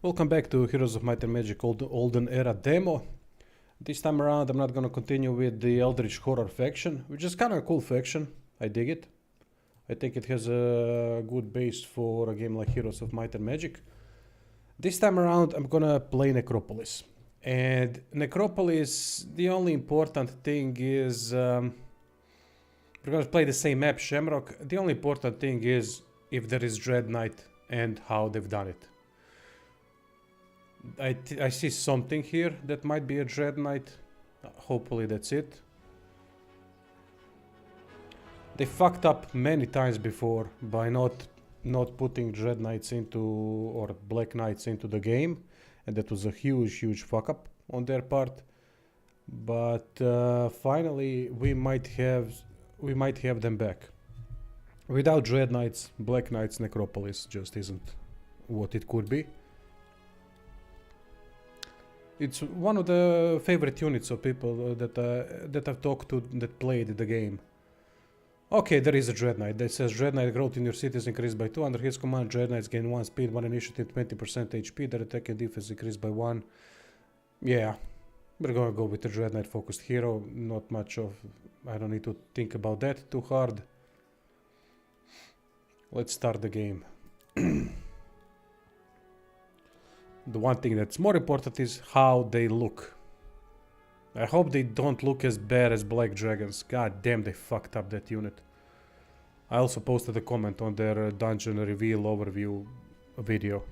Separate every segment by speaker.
Speaker 1: Welcome back to Heroes of Might and Magic Olden Era demo. This time around I'm not gonna continue with the Eldritch Horror faction, which is kinda a cool faction. I dig it. I think it has a good base for a game like Heroes of Might and Magic. This time around I'm gonna play Necropolis. And Necropolis, the only important thing is... we're gonna play the same map, Shamrock. The only important thing is if there is Dread Knight and how they've done it. I see something here that might be a Dread Knight. Hopefully that's it. They fucked up many times before by not putting Dread Knights into, or Black Knights into the game, and that was a huge fuck up on their part. But finally we might have them back. Without Dread Knights, Black Knights, Necropolis just isn't what it could be. It's one of the favorite units of people that I've talked to that played the game. Okay, there is a Dread Knight that says Dread Knight growth in your city is increased by 2. Under his command, Dread Knights gain 1 speed, 1 initiative, 20% HP. Their attack and defense increased by 1. Yeah, we're gonna go with the Dread Knight focused hero. Not much of... I don't need to think about that too hard. Let's start the game. The one thing that's more important is how they look. I hope they don't look as bad as Black Dragons. God damn, they fucked up that unit. I also posted a comment on their dungeon reveal overview video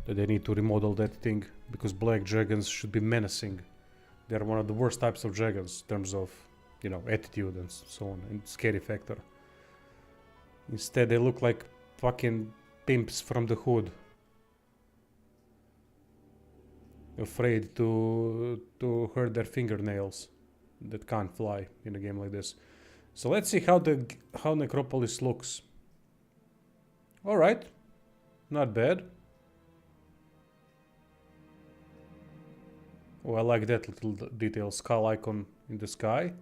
Speaker 1: that they need to remodel that thing because Black Dragons should be menacing. They're one of the worst types of dragons in terms of, you know, attitude and so on, and scary factor. Instead, they look like fucking pimps from the hood. Afraid to hurt their fingernails that can't fly in a game like this. So let's see how Necropolis looks. All right, not bad. Oh, I like that little detail, skull icon in the sky.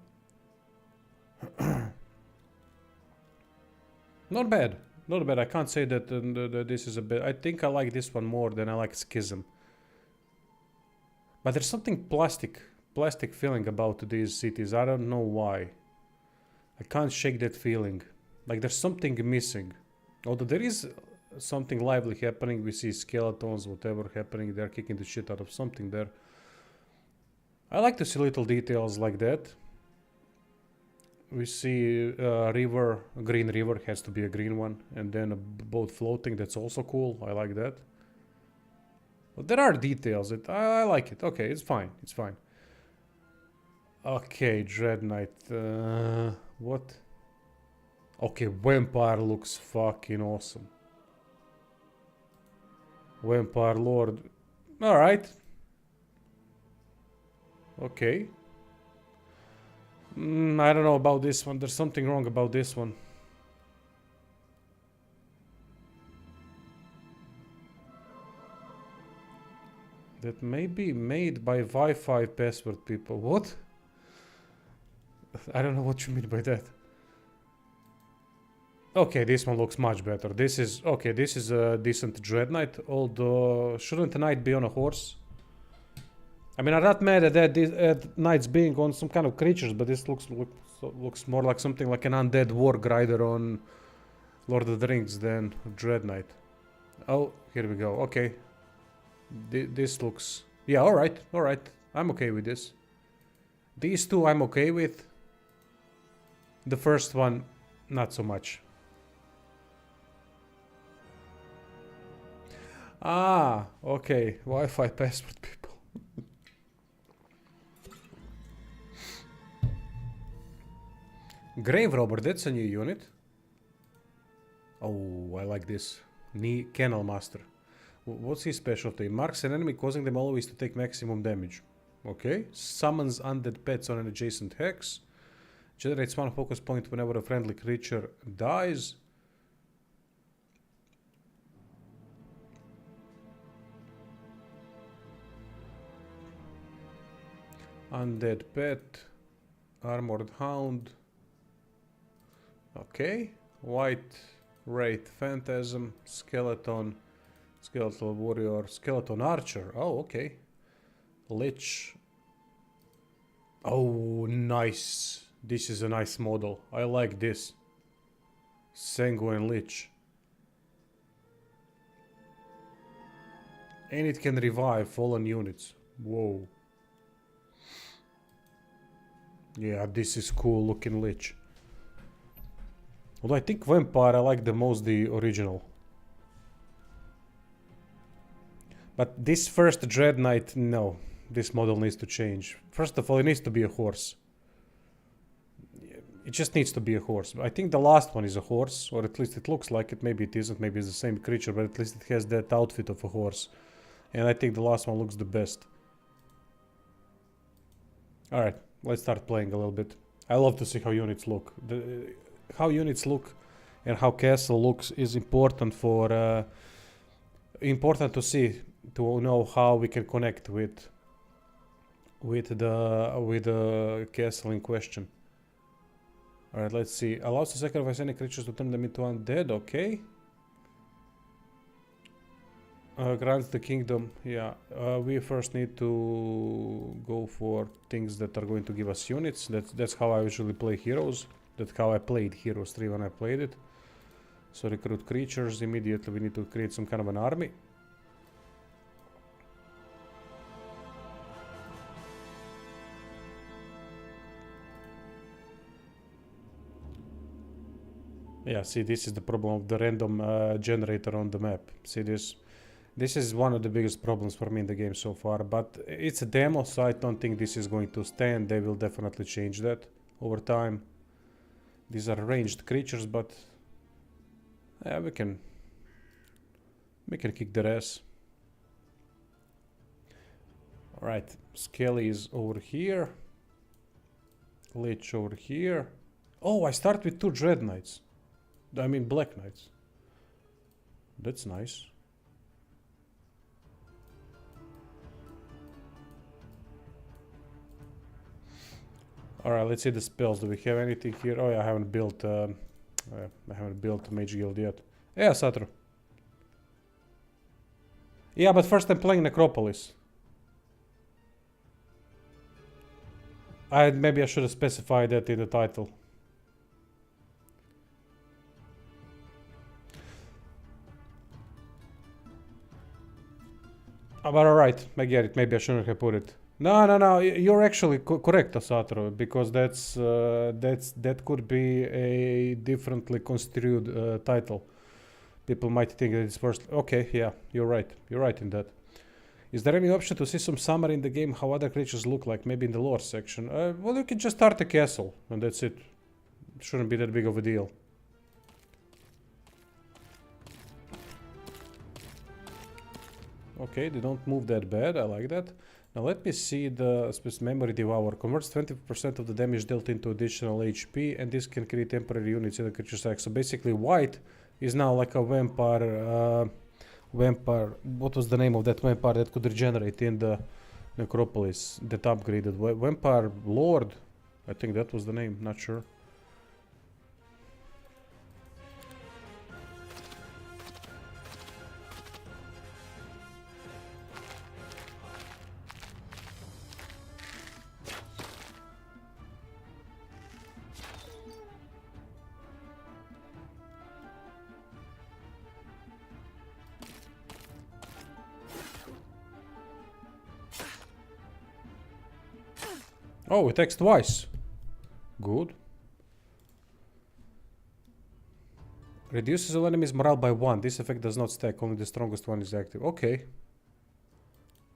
Speaker 1: Not bad, not bad. I can't say that this is a bit. I think I like this one more than I like Schism. But there's something plastic feeling about these cities. I don't know why. I can't shake that feeling. Like there's something missing. Although there is something lively happening. We see skeletons, whatever happening. They're kicking the shit out of something there. I like to see little details like that. We see a river, a green river, has to be a green one. And then a boat floating, that's also cool. I like that. But there are details that I like it. Okay, it's fine. It's fine. Okay, Dread Knight. What? Okay, Vampire looks fucking awesome. Vampire Lord. Alright. Okay. I don't know about this one. There's something wrong about this one. That may be made by Wi-Fi password people. What? I don't know what you mean by that. Okay, this one looks much better. This is... Okay, this is a decent Dread Knight. Although, shouldn't a knight be on a horse? I mean, I'm not mad at knights being on some kind of creatures, but this looks more like something like an undead warg rider on Lord of the Rings than Dread Knight. Oh, here we go. Okay. This looks... Yeah, alright. I'm okay with this. These two I'm okay with. The first one, not so much. Ah, okay. Wi-Fi password people. Grave Robber, that's a new unit. Oh, I like this. Kennel Master. What's his specialty? Marks an enemy, causing them always to take maximum damage. Okay. Summons undead pets on an adjacent hex. Generates 1 focus point whenever a friendly creature dies. Undead pet. Armored hound. Okay. White Wraith Phantasm. Skeleton. Skeletal warrior, skeleton archer. Oh, okay. Lich. Oh, nice. This is a nice model. I like this. Sanguine Lich. And it can revive fallen units. Whoa. Yeah, this is cool looking Lich. Although I think Vampire I like the most the original. But this first Dread Knight, no. This model needs to change. First of all, it needs to be a horse. It just needs to be a horse. I think the last one is a horse, or at least it looks like it. Maybe it isn't, maybe it's the same creature, but at least it has that outfit of a horse. And I think the last one looks the best. Alright, let's start playing a little bit. I love to see how units look. How units look and how castle looks is important for... important to see, to know how we can connect with the castle in question. Alright, let's see. Allows to sacrifice any creatures to turn them into undead, okay. Grants the kingdom, yeah. We first need to go for things that are going to give us units. That's how I usually play heroes. That's how I played Heroes 3 when I played it. So recruit creatures, immediately we need to create some kind of an army. Yeah, see, this is the problem of the random generator on the map. See this? This is one of the biggest problems for me in the game so far, but it's a demo, so I don't think this is going to stand. They will definitely change that over time. These are ranged creatures, but yeah, we can kick their ass. Alright, Skelly is over here. Lich over here. Oh, I start with 2 Dread Knights. I mean Black Knights. That's nice. Alright, let's see the spells. Do we have anything here? Oh yeah, I haven't built Mage Guild yet. Yeah, Satoru. Yeah, but first I'm playing Necropolis. Maybe I should have specified that in the title. But alright, I get it. Maybe I shouldn't have put it. No. You're actually correct, Asatro, because that could be a differently construed title. People might think that it's first. Okay, yeah, you're right. You're right in that. Is there any option to see some summary in the game how other creatures look like? Maybe in the lore section. Well, you can just start a castle and that's it. Shouldn't be that big of a deal. Okay, they don't move that bad. I like that. Now let me see the memory devour. Converts 20% of the damage dealt into additional HP, and this can create temporary units in the creature's attack. So basically, white is now like a vampire. What was the name of that vampire that could regenerate in the Necropolis? That upgraded Vampire Lord. I think that was the name. Not sure. Oh, it attacks twice. Good. Reduces all enemies' morale by 1. This effect does not stack. Only the strongest one is active. Okay.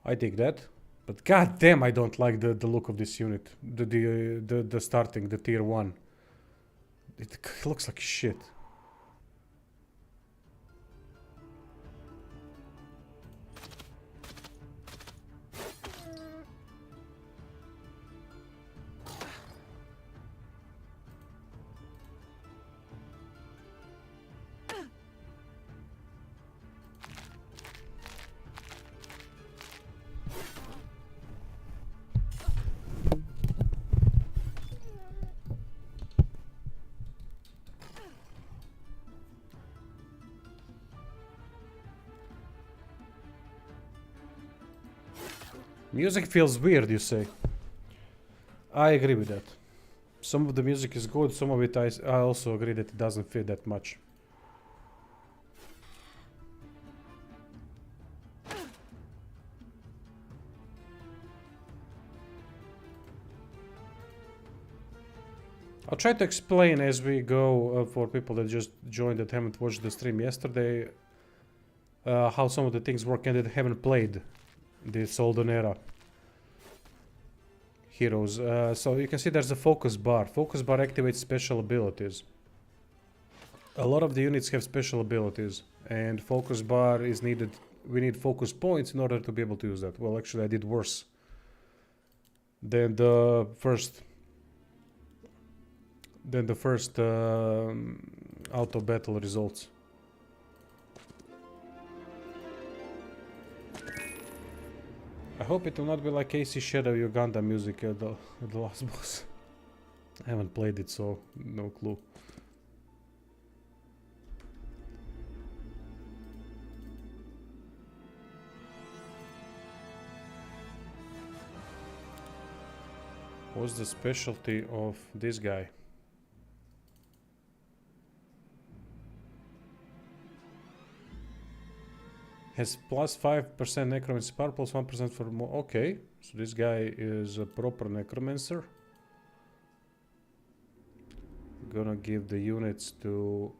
Speaker 1: I dig that. But god damn, I don't like the look of this unit. The starting, the tier 1. It looks like shit. Music feels weird, you say. I agree with that. Some of the music is good, some of it I also agree that it doesn't fit that much. I'll try to explain as we go for people that just joined that haven't watched the stream yesterday how some of the things work and that haven't played this Olden era heroes. So you can see there's a focus bar. Focus bar activates special abilities. A lot of the units have special abilities and focus bar is needed. We need focus points in order to be able to use that. Well, actually I did worse than the first auto battle results. I hope it will not be like AC Shadow Uganda music at the last boss. I haven't played it, so no clue. What's the specialty of this guy? Has plus 5% necromancy power, plus 1% for more. Okay, so this guy is a proper necromancer. Gonna give the units to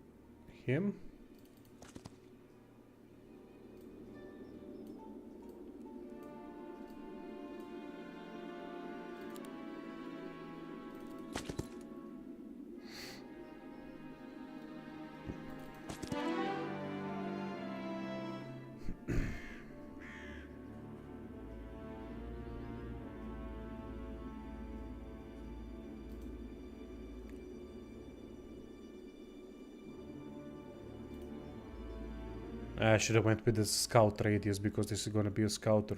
Speaker 1: him. I should have went with the scout radius because this is gonna be a scouter.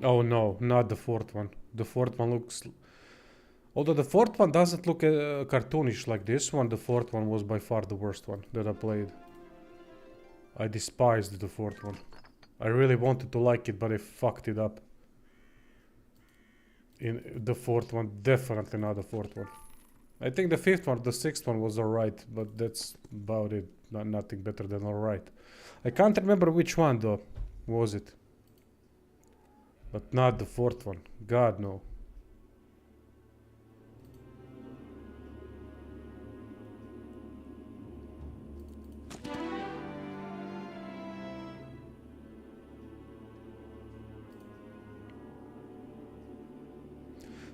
Speaker 1: Oh no, not the fourth one. The fourth one looks... Although the fourth one doesn't look cartoonish like this one, the fourth one was by far the worst one that I played. I despised the fourth one. I really wanted to like it, but I fucked it up. In the fourth one, definitely not the fourth one. I think the fifth one, the sixth one was alright, but that's about it. Nothing better than alright. I can't remember which one though, was it? But not the fourth one. God, no.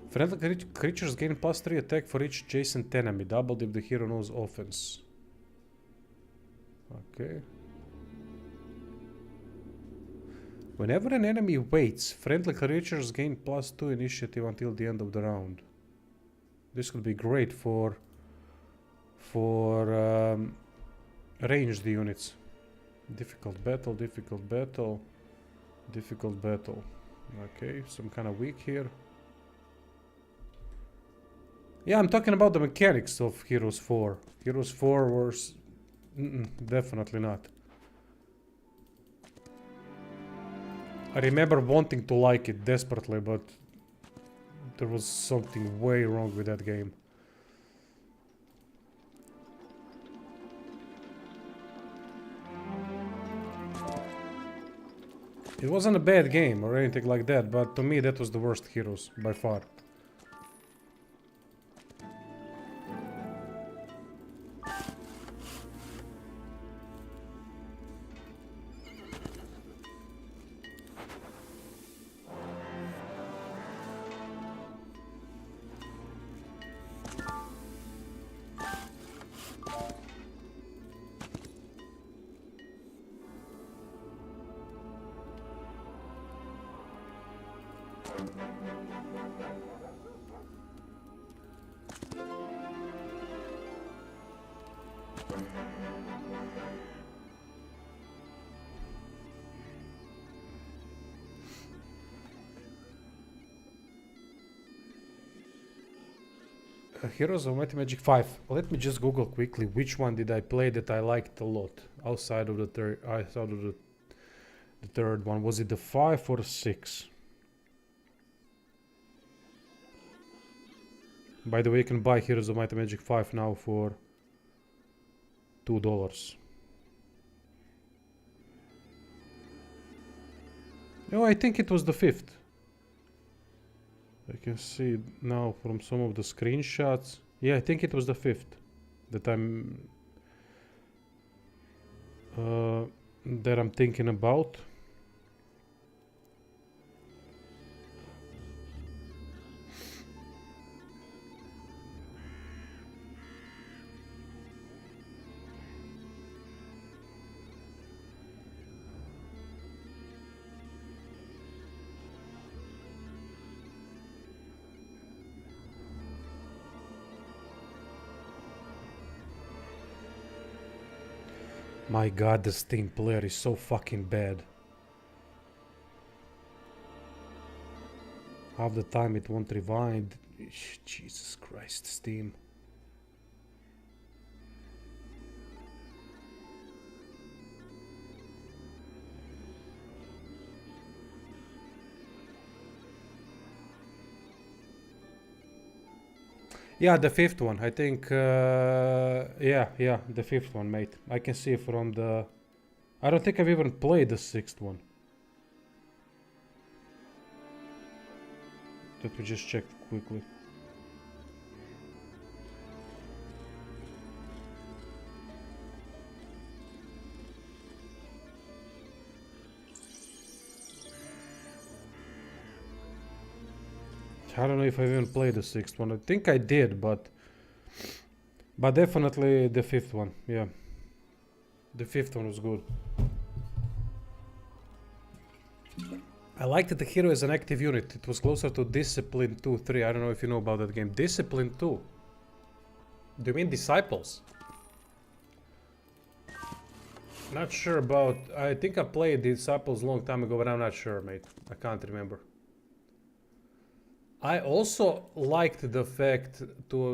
Speaker 1: Friendly creatures gain plus 3 attack for each adjacent enemy, doubled if the hero knows offense. Okay. Whenever an enemy waits, friendly creatures gain plus 2 initiative until the end of the round. This could be great for ranged units. Difficult battle, difficult battle, difficult battle. Okay, some kind of weak here. Yeah, I'm talking about the mechanics of Heroes 4. Heroes 4 was... definitely not. I remember wanting to like it desperately, but there was something way wrong with that game. It wasn't a bad game or anything like that, but to me that was the worst Heroes by far. Heroes of Might and Magic 5. Let me just Google quickly which one did I play that I liked a lot outside of the third one. Was it the 5 or 6? By the way, you can buy Heroes of Might and Magic 5 now for $2. No, I think it was the 5th. I can see now from some of the screenshots. Yeah, I think it was the 5th that I'm thinking about. My god, the Steam player is so fucking bad. Half the time it won't rewind. Jesus Christ, Steam. Yeah, the 5th one. I think, yeah, the 5th one, mate. I can see from the... I don't think I've even played the 6th one. Let me just check quickly. I don't know if I even played the 6th one. I think I did, but definitely the 5th one. Yeah, the 5th one was good. I liked that the hero is an active unit. It was closer to Discipline 2, 3. I don't know if you know about that game. Discipline 2. Do you mean Disciples? Not sure about... I think I played Disciples a long time ago, but I'm not sure, mate. I can't remember. I also liked the fact to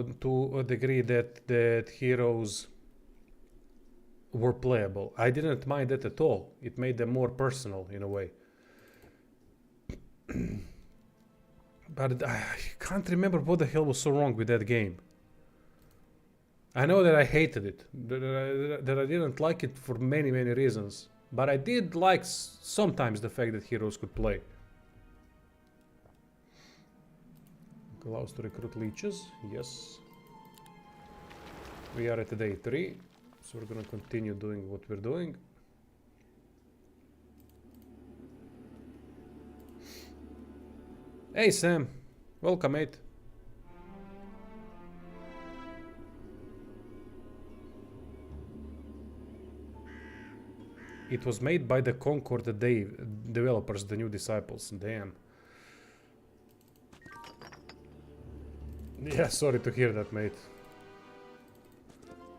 Speaker 1: a degree that heroes were playable. I didn't mind that at all. It made them more personal in a way. But I can't remember what the hell was so wrong with that game. I know that I hated it, that I didn't like it for many reasons. But I did like sometimes the fact that heroes could play. Allows to recruit leeches, yes. We are at day 3, so we're gonna continue doing what we're doing. Hey Sam, welcome mate. It was made by the Concord developers, the new Disciples, damn. Yeah, sorry to hear that, mate.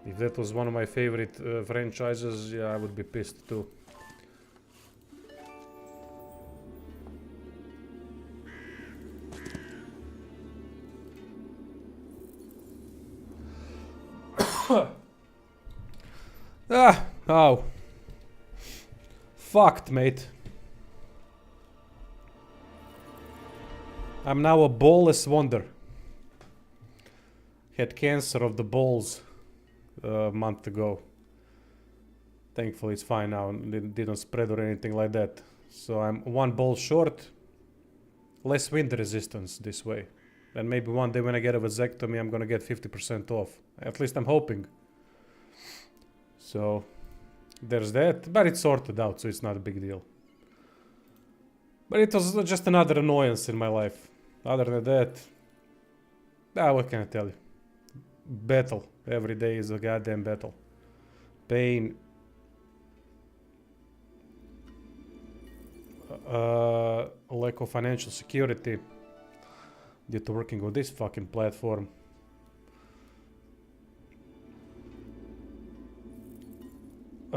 Speaker 1: If that was one of my favorite franchises, yeah, I would be pissed too. Oh. Fucked, mate. I'm now a ballless wonder. Had cancer of the balls a month ago. Thankfully it's fine now, it didn't spread or anything like that. So I'm one ball short, less wind resistance this way. And maybe one day when I get a vasectomy I'm gonna get 50% off. At least I'm hoping. So there's that, but it's sorted out, so it's not a big deal. But it was just another annoyance in my life. Other than that, what can I tell you? Battle. Every day is a goddamn battle. Pain. lack of financial security due to working on this fucking platform.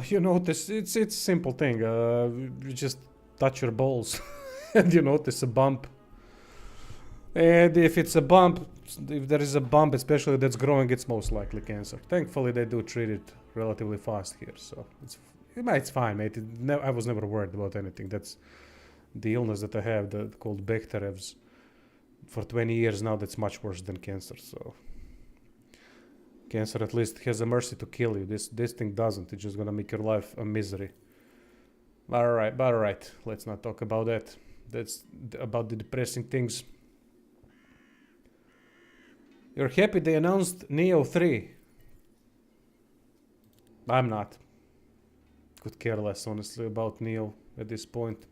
Speaker 1: You notice it's a simple thing. You just touch your balls and you notice a bump. And if it's a bump, if there is a bump, especially that's growing, it's most likely cancer. Thankfully, they do treat it relatively fast here, so it's fine, mate. I was never worried about anything. That's the illness that I have, called Bechterev's. For 20 years now, that's much worse than cancer. So cancer at least has a mercy to kill you. This thing doesn't. It's just gonna make your life a misery. All right. Let's not talk about that. That's about the depressing things. You're happy they announced Neo 3. I'm not. Could care less, honestly, about Neo at this point.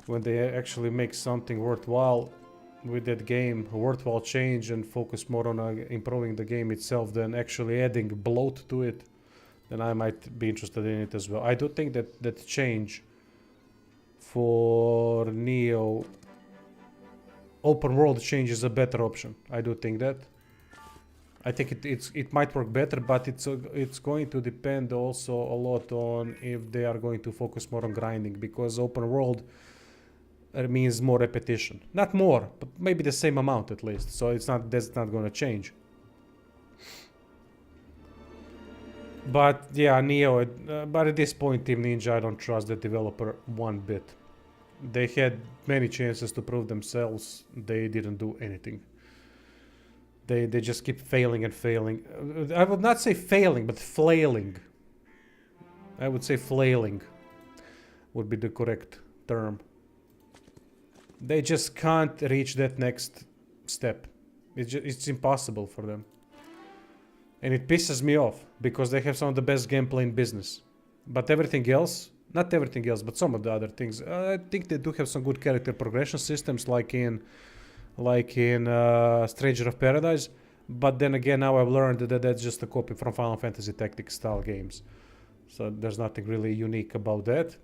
Speaker 1: When they actually make something worthwhile with that game, a worthwhile change, and focus more on improving the game itself than actually adding bloat to it, then I might be interested in it as well. I do think that change for Neo, open world change, is a better option. I do think that. I think it might work better, but it's going to depend also a lot on if they are going to focus more on grinding, because open world means more repetition. Not more, but maybe the same amount at least. So that's not going to change. But yeah, Neo. But at this point, Team Ninja, I don't trust the developer one bit. They had many chances to prove themselves. They didn't do anything. They just keep failing and failing. I would not say failing, but flailing. I would say flailing would be the correct term. They just can't reach that next step. It's impossible for them. And it pisses me off, because they have some of the best gameplay in business. But everything else, not everything else, but some of the other things, I think they do have some good character progression systems, like in Stranger of Paradise. But then again, now I've learned that that's just a copy from Final Fantasy Tactics style games. So there's nothing really unique about that.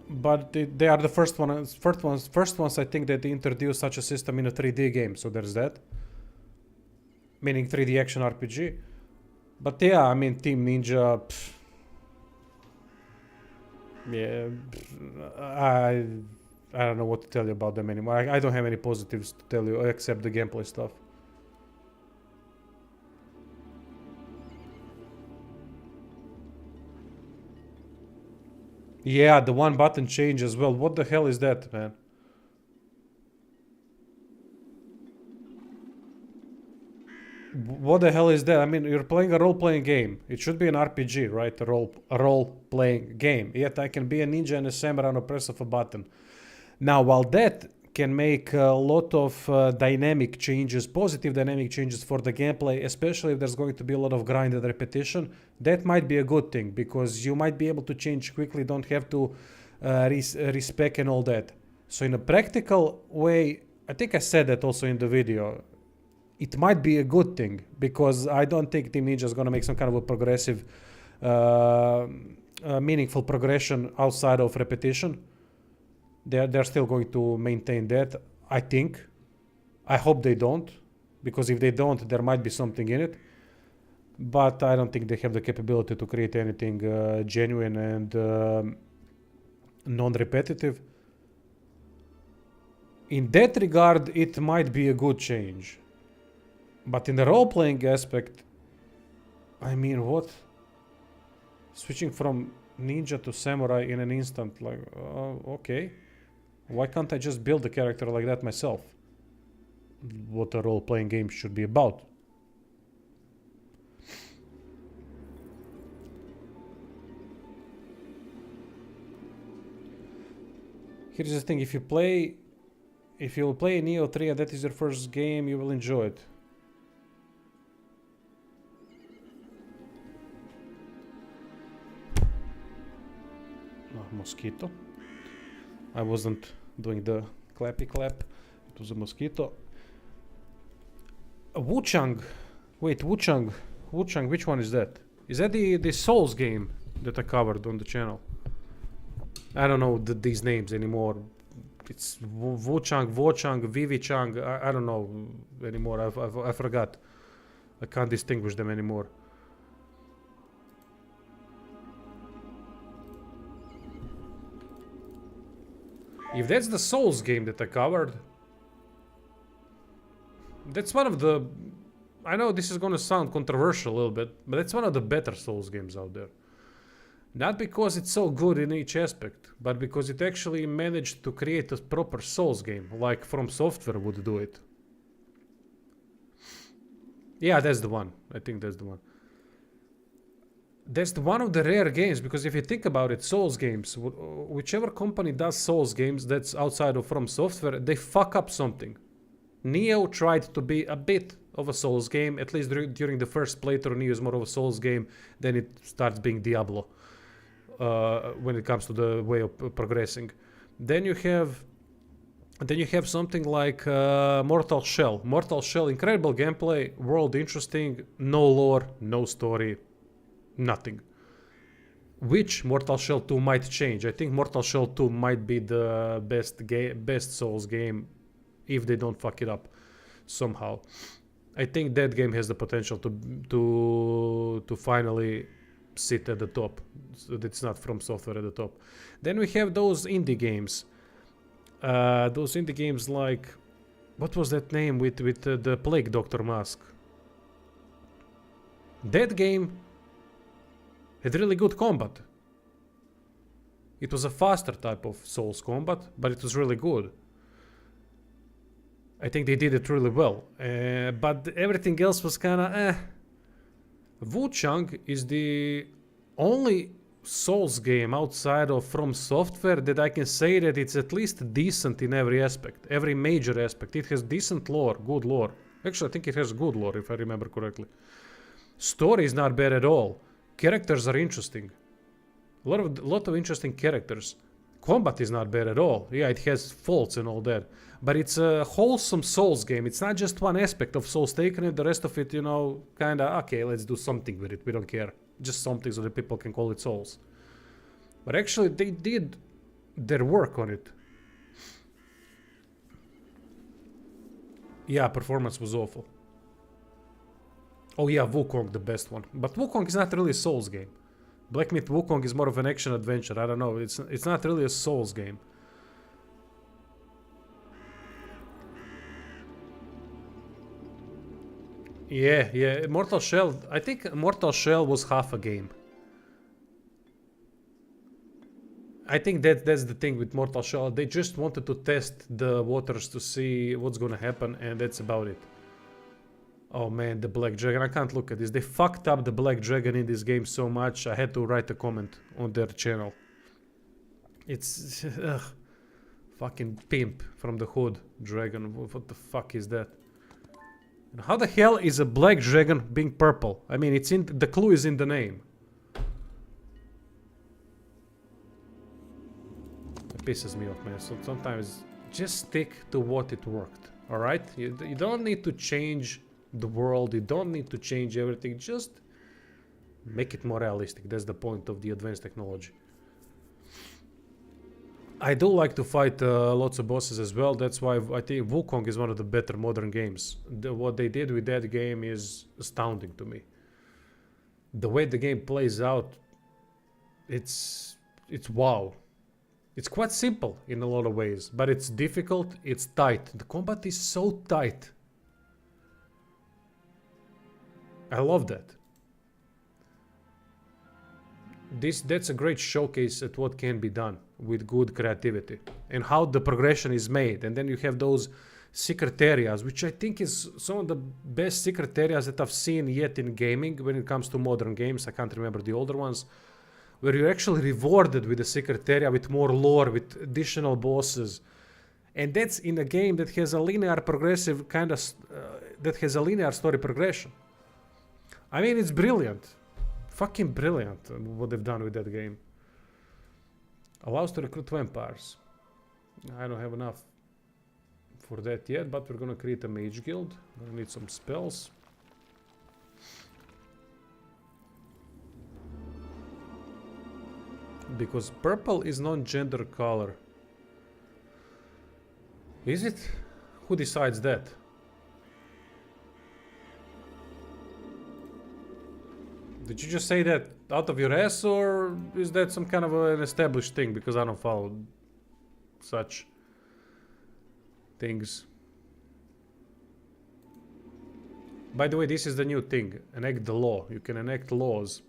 Speaker 1: But they are the first ones I think that introduced such a system in a 3D game. So there's that. Meaning 3D action RPG. But yeah, I mean, Team Ninja, yeah, I don't know what to tell you about them anymore. I don't have any positives to tell you except the gameplay stuff. Yeah, the one button change as well. What the hell is that, man? What the hell is that? I mean, you're playing a role-playing game. It should be an RPG, right? A role-playing game. Yet I can be a ninja and a samurai on a press of a button. Now, while that can make a lot of dynamic changes, positive dynamic changes for the gameplay, especially if there's going to be a lot of grind and repetition, that might be a good thing, because you might be able to change quickly, don't have to respec and all that. So in a practical way, I think I said that also in the video, it might be a good thing, because I don't think Team Ninja is going to make some kind of a progressive, meaningful progression outside of repetition. They're still going to maintain that, I think. I hope they don't, because if they don't, there might be something in it. But I don't think they have the capability to create anything genuine and non-repetitive. In that regard, it might be a good change. But in the role-playing aspect, I mean, what? Switching from ninja to samurai in an instant, like, okay. Why can't I just build a character like that myself? What a role-playing game should be about. Here's the thing, if you will play Neo 3 and that is your first game, you will enjoy it. Mosquito. I wasn't doing the clappy clap. It was a mosquito. Wuchang. Wait, Wuchang. Wuchang, which one is that? Is that the Souls game that I covered on the channel? I don't know these names anymore. It's Wuchang, Wochang, Vivichang. I don't know anymore. I forgot. I can't distinguish them anymore. If that's the Souls game that I covered, that's one of the... I know this is gonna sound controversial a little bit, but it's one of the better Souls games out there. Not because it's so good in each aspect, but because it actually managed to create a proper Souls game, like From Software would do it. Yeah, that's the one. I think that's the one. That's one of the rare games, because if you think about it, Souls games, whichever company does Souls games that's outside of From Software, they fuck up something. Neo tried to be a bit of a Souls game, at least during the first playthrough. Neo is more of a Souls game, then it starts being Diablo when it comes to the way of progressing. Then you have something like Mortal Shell. Mortal Shell, incredible gameplay, world interesting, no lore, no story, nothing. Which Mortal Shell 2 might change. I think Mortal Shell 2 might be the best Souls game if they don't fuck it up somehow. I think that game has the potential to finally sit at the top. So it's not From Software at the top. Then we have those indie games. Those indie games like... What was that name with the Plague Doctor mask? That game had really good combat. It was a faster type of Souls combat, but it was really good. I think they did it really well. But everything else was kinda eh. Wuchang is the only Souls game outside of From Software that I can say that it's at least decent in every aspect, every major aspect. It has decent lore, good lore. Actually, I think it has good lore if I remember correctly. Story is not bad at all. Characters are interesting. A lot of interesting characters. Combat is not bad at all. Yeah, it has faults and all that. But it's a wholesome Souls game. It's not just one aspect of Souls taken it. The rest of it, you know, kinda, okay, let's do something with it. We don't care. Just something so that people can call it Souls. But actually, they did their work on it. Yeah, performance was awful. Oh yeah, Wukong, the best one. But Wukong is not really a Souls game. Black Myth Wukong is more of an action adventure. I don't know. It's not really a Souls game. Yeah. Mortal Shell. I think Mortal Shell was half a game. I think that's the thing with Mortal Shell. They just wanted to test the waters to see what's gonna happen, and that's about it. Oh man, the Black Dragon. I can't look at this. They fucked up the Black Dragon in this game so much, I had to write a comment on their channel. It's... ugh. Fucking pimp from the hood dragon. What the fuck is that? And how the hell is a Black Dragon being purple? I mean, it's in... the clue is in the name. It pisses me off, man. So sometimes just stick to what it worked. Alright? You don't need to change the world, you don't need to change everything, just make it more realistic. That's the point of the advanced technology. I do like to fight lots of bosses as well. That's why I think Wukong is one of the better modern games. What they did with that game is astounding to me. The way the game plays out, it's wow. It's quite simple in a lot of ways, but it's difficult, it's tight. The combat is so tight. I love that. That's a great showcase at what can be done with good creativity and how the progression is made. And then you have those secret areas, which I think is some of the best secret areas that I've seen yet in gaming when it comes to modern games. I can't remember the older ones, where you're actually rewarded with a secret area, with more lore, with additional bosses. And that's in a game that has a linear progressive kind of... that has a linear story progression. I mean, it's brilliant. Fucking brilliant what they've done with that game. Allows to recruit vampires. I don't have enough for that yet, but we're gonna create a mage guild. Gonna need some spells. Because purple is non-gender color. Is it? Who decides that? Did you just say that out of your ass, or is that some kind of an established thing? Because I don't follow such things. By the way, this is the new thing. Enact the law. You can enact laws.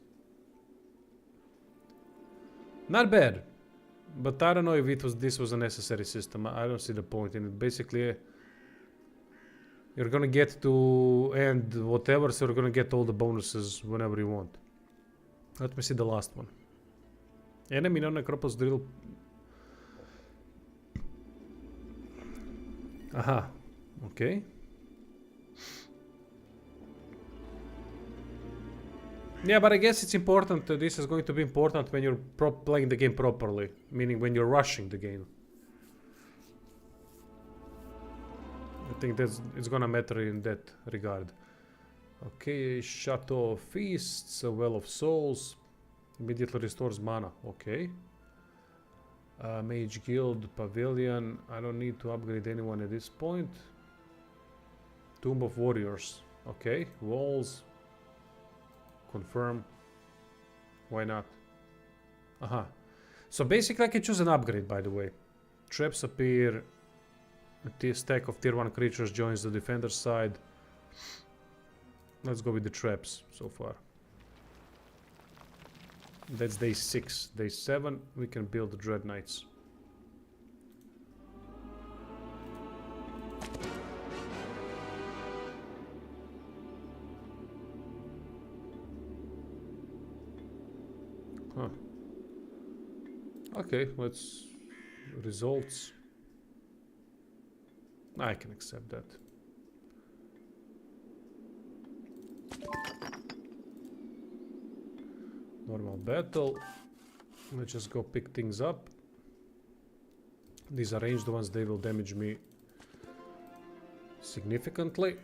Speaker 1: Not bad. But I don't know if this was a necessary system. I don't see the point in it. Basically, you're gonna get to end whatever, so you're gonna get all the bonuses whenever you want. Let me see the last one. Enemy non-Necropolis drill. Aha. Okay. Yeah, but I guess it's important. This is going to be important when you're playing the game properly. Meaning when you're rushing the game. I think it's gonna matter in that regard. Okay, Chateau of Feasts, a Well of Souls. Immediately restores mana. Okay. Mage Guild, Pavilion. I don't need to upgrade anyone at this point. Tomb of Warriors. Okay. Walls. Confirm. Why not? Aha. So basically I can choose an upgrade, by the way. Traps appear. A stack of tier 1 creatures joins the defender's side. Let's go with the traps so far. That's day 6. Day 7 we can build the Dread Knights. Huh. Okay, let's... Results. I can accept that. Normal battle. Let's just go pick things up. These are ranged ones, they will damage me significantly.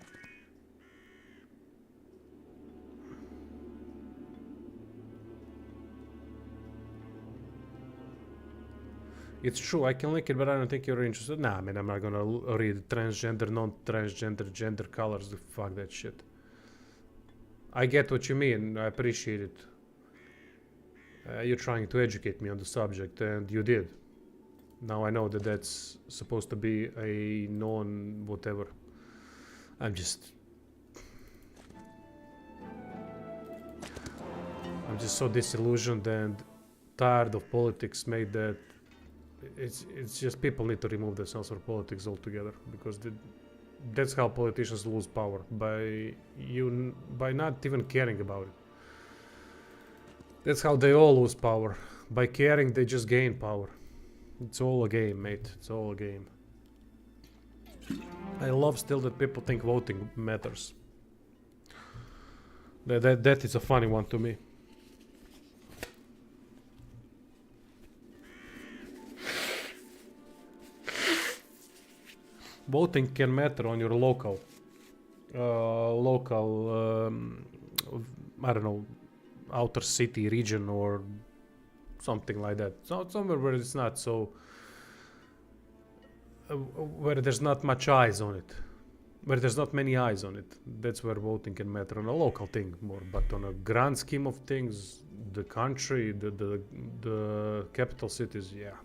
Speaker 1: It's true, I can link it, but I don't think you're interested. Nah, I mean, I'm not gonna read transgender, non-transgender, gender colors. Fuck that shit. I get what you mean, I appreciate it. You're trying to educate me on the subject, and you did. Now I know that that's supposed to be a non-whatever. I'm just so disillusioned and tired of politics made that it's just people need to remove themselves from politics altogether, because that's how politicians lose power, by not even caring about it. That's how they all lose power. By caring, they just gain power. It's all a game, mate. It's all a game. I love still that people think voting matters. That is a funny one to me. Voting can matter on your local, I don't know, outer city, region, or something like that. So somewhere where it's not so, where there's not much eyes on it, where there's not many eyes on it. That's where voting can matter on a local thing more. But on a grand scheme of things, the country, the capital cities, yeah,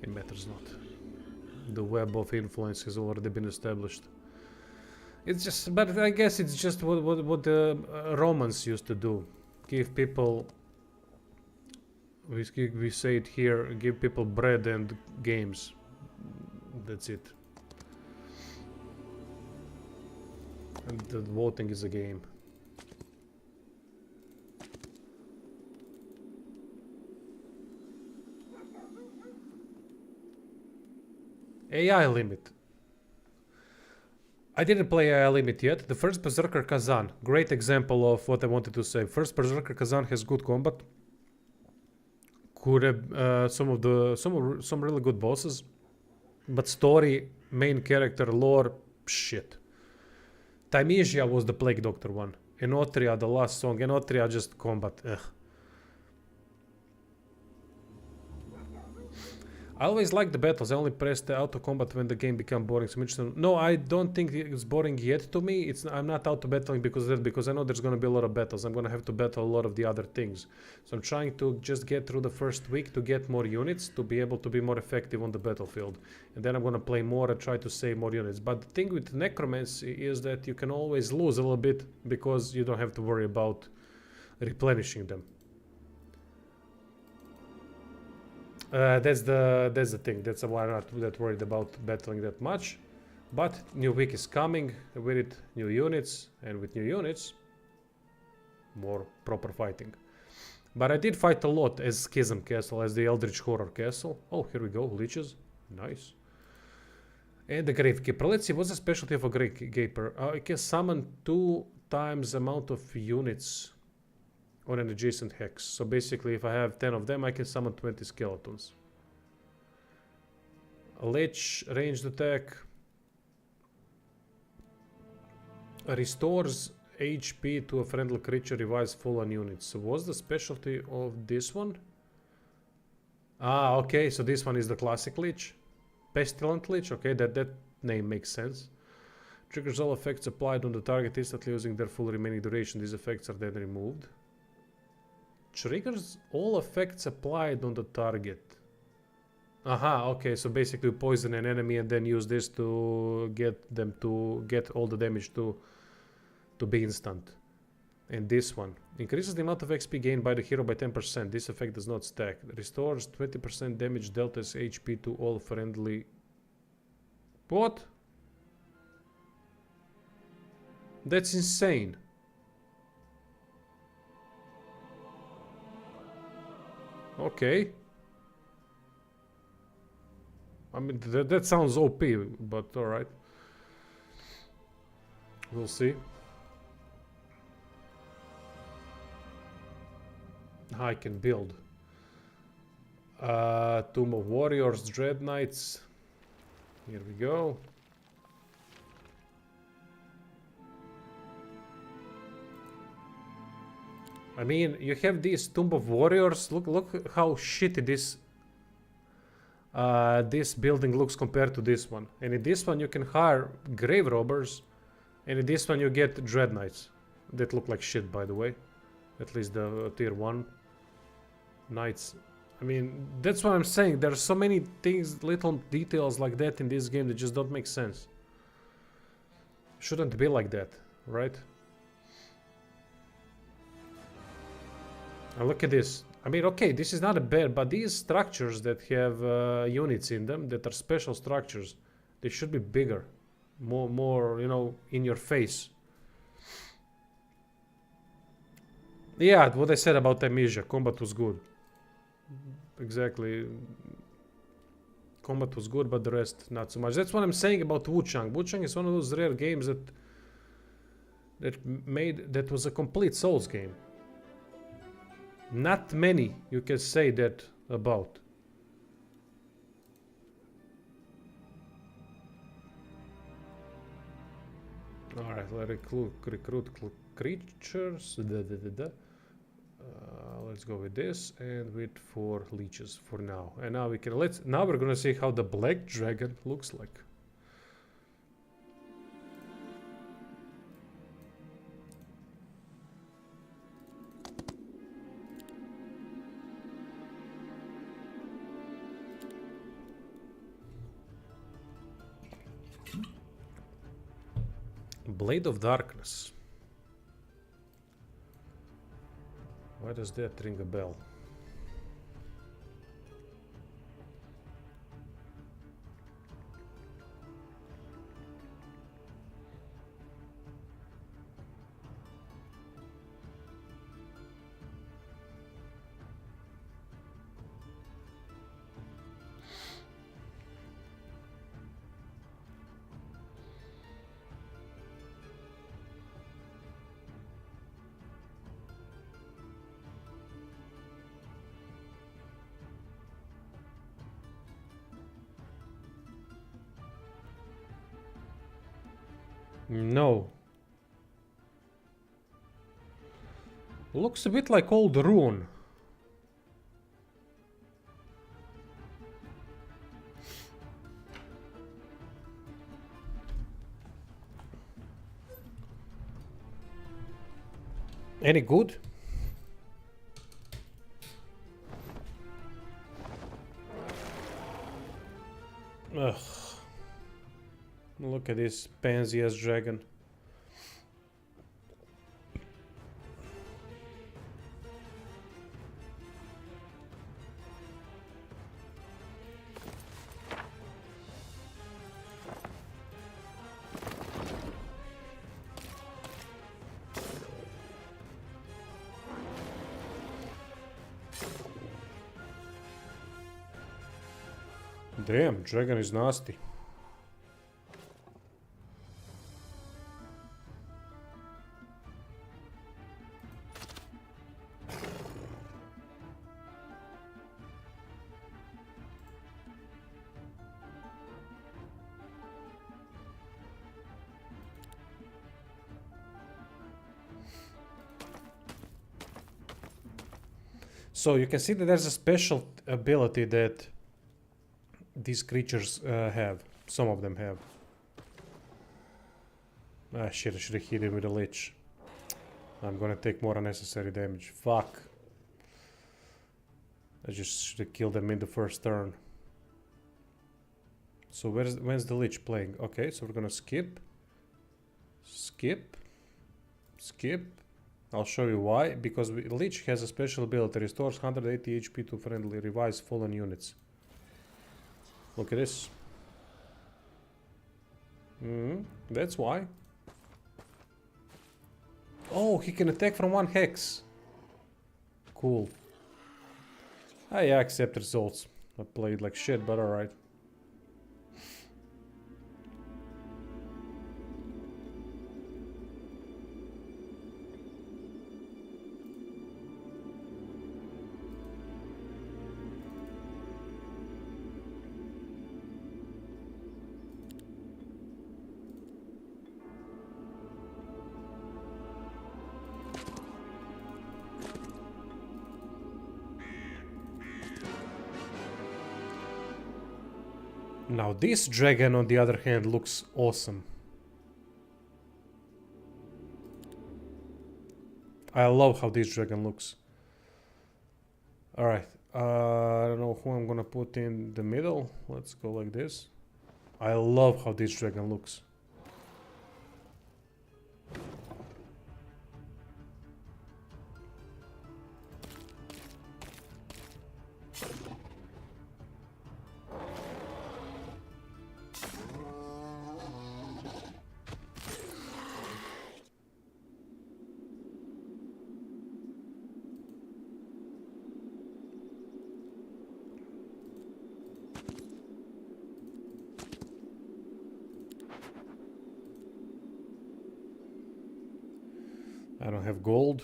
Speaker 1: it matters not. The web of influence has already been established. It's just, but I guess it's just what the Romans used to do. Give people, we say it here, give people bread and games. That's it. And the voting is a game. AI limit. I didn't play AI limit yet. The first Berserker Kazan. Great example of what I wanted to say. First Berserker Kazan has good combat. Could have some really good bosses. But story, main character, lore, shit. Thymesia was the Plague Doctor one. Enotria, the last song. Enotria just combat. Ugh. I always like the battles. I only press the auto combat when the game becomes boring. So no, I don't think it's boring yet to me. I'm not auto battling because of that, because I know there's gonna be a lot of battles. I'm gonna have to battle a lot of the other things. So I'm trying to just get through the first week to get more units to be able to be more effective on the battlefield. And then I'm gonna play more and try to save more units. But the thing with necromancy is that you can always lose a little bit because you don't have to worry about replenishing them. That's the thing. That's why I'm not that worried about battling that much. But new week is coming, with it new units, and with new units, more proper fighting. But I did fight a lot as Schism Castle, as the Eldritch Horror Castle. Oh, here we go, leeches. Nice. And the Gravekeeper. Let's see, what's the specialty of a Gravekeeper? I can summon 2 times amount of units on an adjacent hex. So basically, if I have 10 of them, I can summon 20 skeletons. A Lich, ranged attack. Restores HP to a friendly creature, revives fallen units. So what's the specialty of this one? Ah, okay, so this one is the classic Lich. Pestilent Lich, okay, that name makes sense. Triggers all effects applied on the target instantly using their full remaining duration. These effects are then removed. Triggers all effects applied on the target. Aha, okay, so basically poison an enemy and then use this to get them to get all the damage to be instant. And this one increases the amount of XP gained by the hero by 10%. This effect does not stack. Restores 20% damage dealt as HP to all friendly. What? That's insane. Okay. I mean, that sounds OP, but alright. We'll see. I can build. Tomb of Warriors, Dread Knights. Here we go. I mean, you have this Tomb of Warriors. Look how shitty this building looks compared to this one. And in this one you can hire grave robbers, and in this one you get Dread Knights that look like shit, by the way. At least the tier 1 knights. I mean, that's what I'm saying. There are so many things, little details like that in this game that just don't make sense. Shouldn't be like that, right? And look at this. I mean, okay, this is not a bad, but these structures that have units in them, that are special structures, they should be bigger. More, you know, in your face. Yeah, what I said about Amnesia. Combat was good. Exactly. Combat was good, but the rest not so much. That's what I'm saying about Wuchang. Wuchang is one of those rare games that was a complete Souls game. Not many you can say that about. Alright, let's recruit creatures. Let's go with this and with 4 leeches for now. And now we can now we're gonna see how the black dragon looks like. Blade of Darkness. Why does that ring a bell? No. Looks a bit like old rune. Any good? Ugh. Look at this pansy-ass dragon. Damn, dragon is nasty. So you can see that there's a special ability that these creatures have. Some of them have. Ah shit, I should have hit him with a lich. I'm gonna take more unnecessary damage. Fuck. I just should have killed them in the first turn. So when's the lich playing? Okay, so we're gonna skip. Skip. Skip. I'll show you why. Because lich has a special ability. Restores 180 HP to friendly revives fallen units. Look at this. That's why. Oh, he can attack from one hex. Cool. Ah, yeah, accept results. I played like shit, but alright. Now this dragon on the other hand looks awesome. I love how this dragon looks. Alright, I don't know who I'm gonna put in the middle. Let's go like this. I love how this dragon looks. I don't have gold.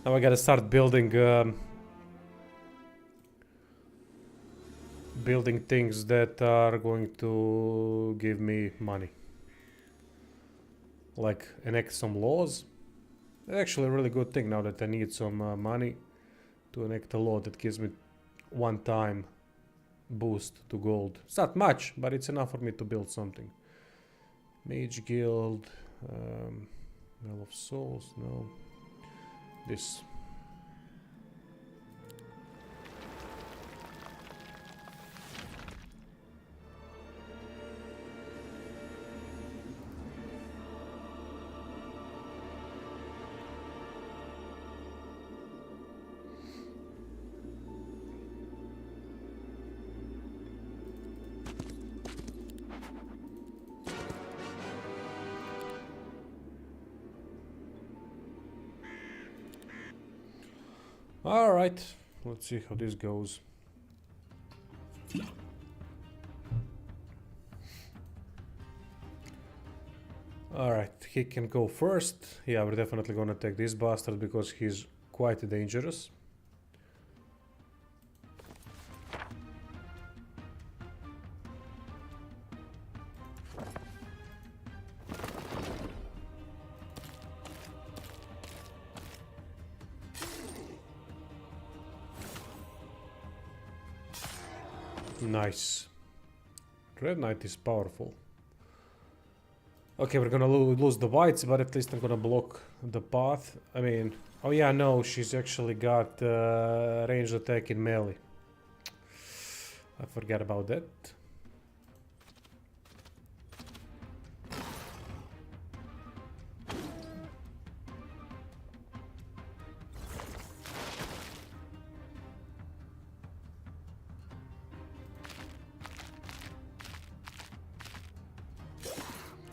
Speaker 1: Now I gotta start building building things that are going to give me money. Like enact some laws. Actually a really good thing now that I need some money to enact a law that gives me one-time boost to gold. It's not much, but it's enough for me to build something. Mage Guild, Well of Souls, no. This. Alright, let's see how this goes. Alright, he can go first. Yeah, we're definitely gonna take this bastard because he's quite dangerous. Nice. Red Knight is powerful. Okay, we're gonna lose the whites, but at least I'm gonna block the path. I mean, oh yeah, no, she's actually got ranged attack in melee. I forgot about that.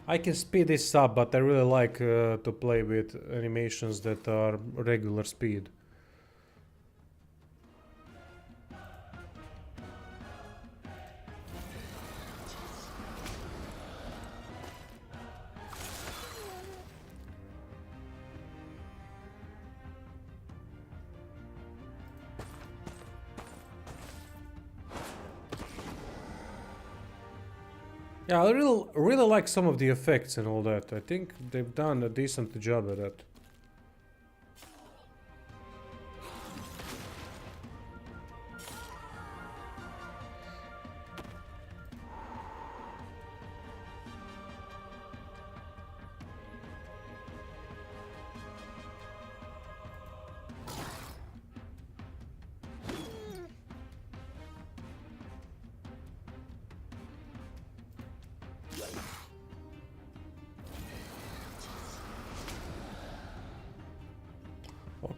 Speaker 1: I can speed this up, but I really like to play with animations that are regular speed. Yeah, I really like some of the effects and all that. I think they've done a decent job at that.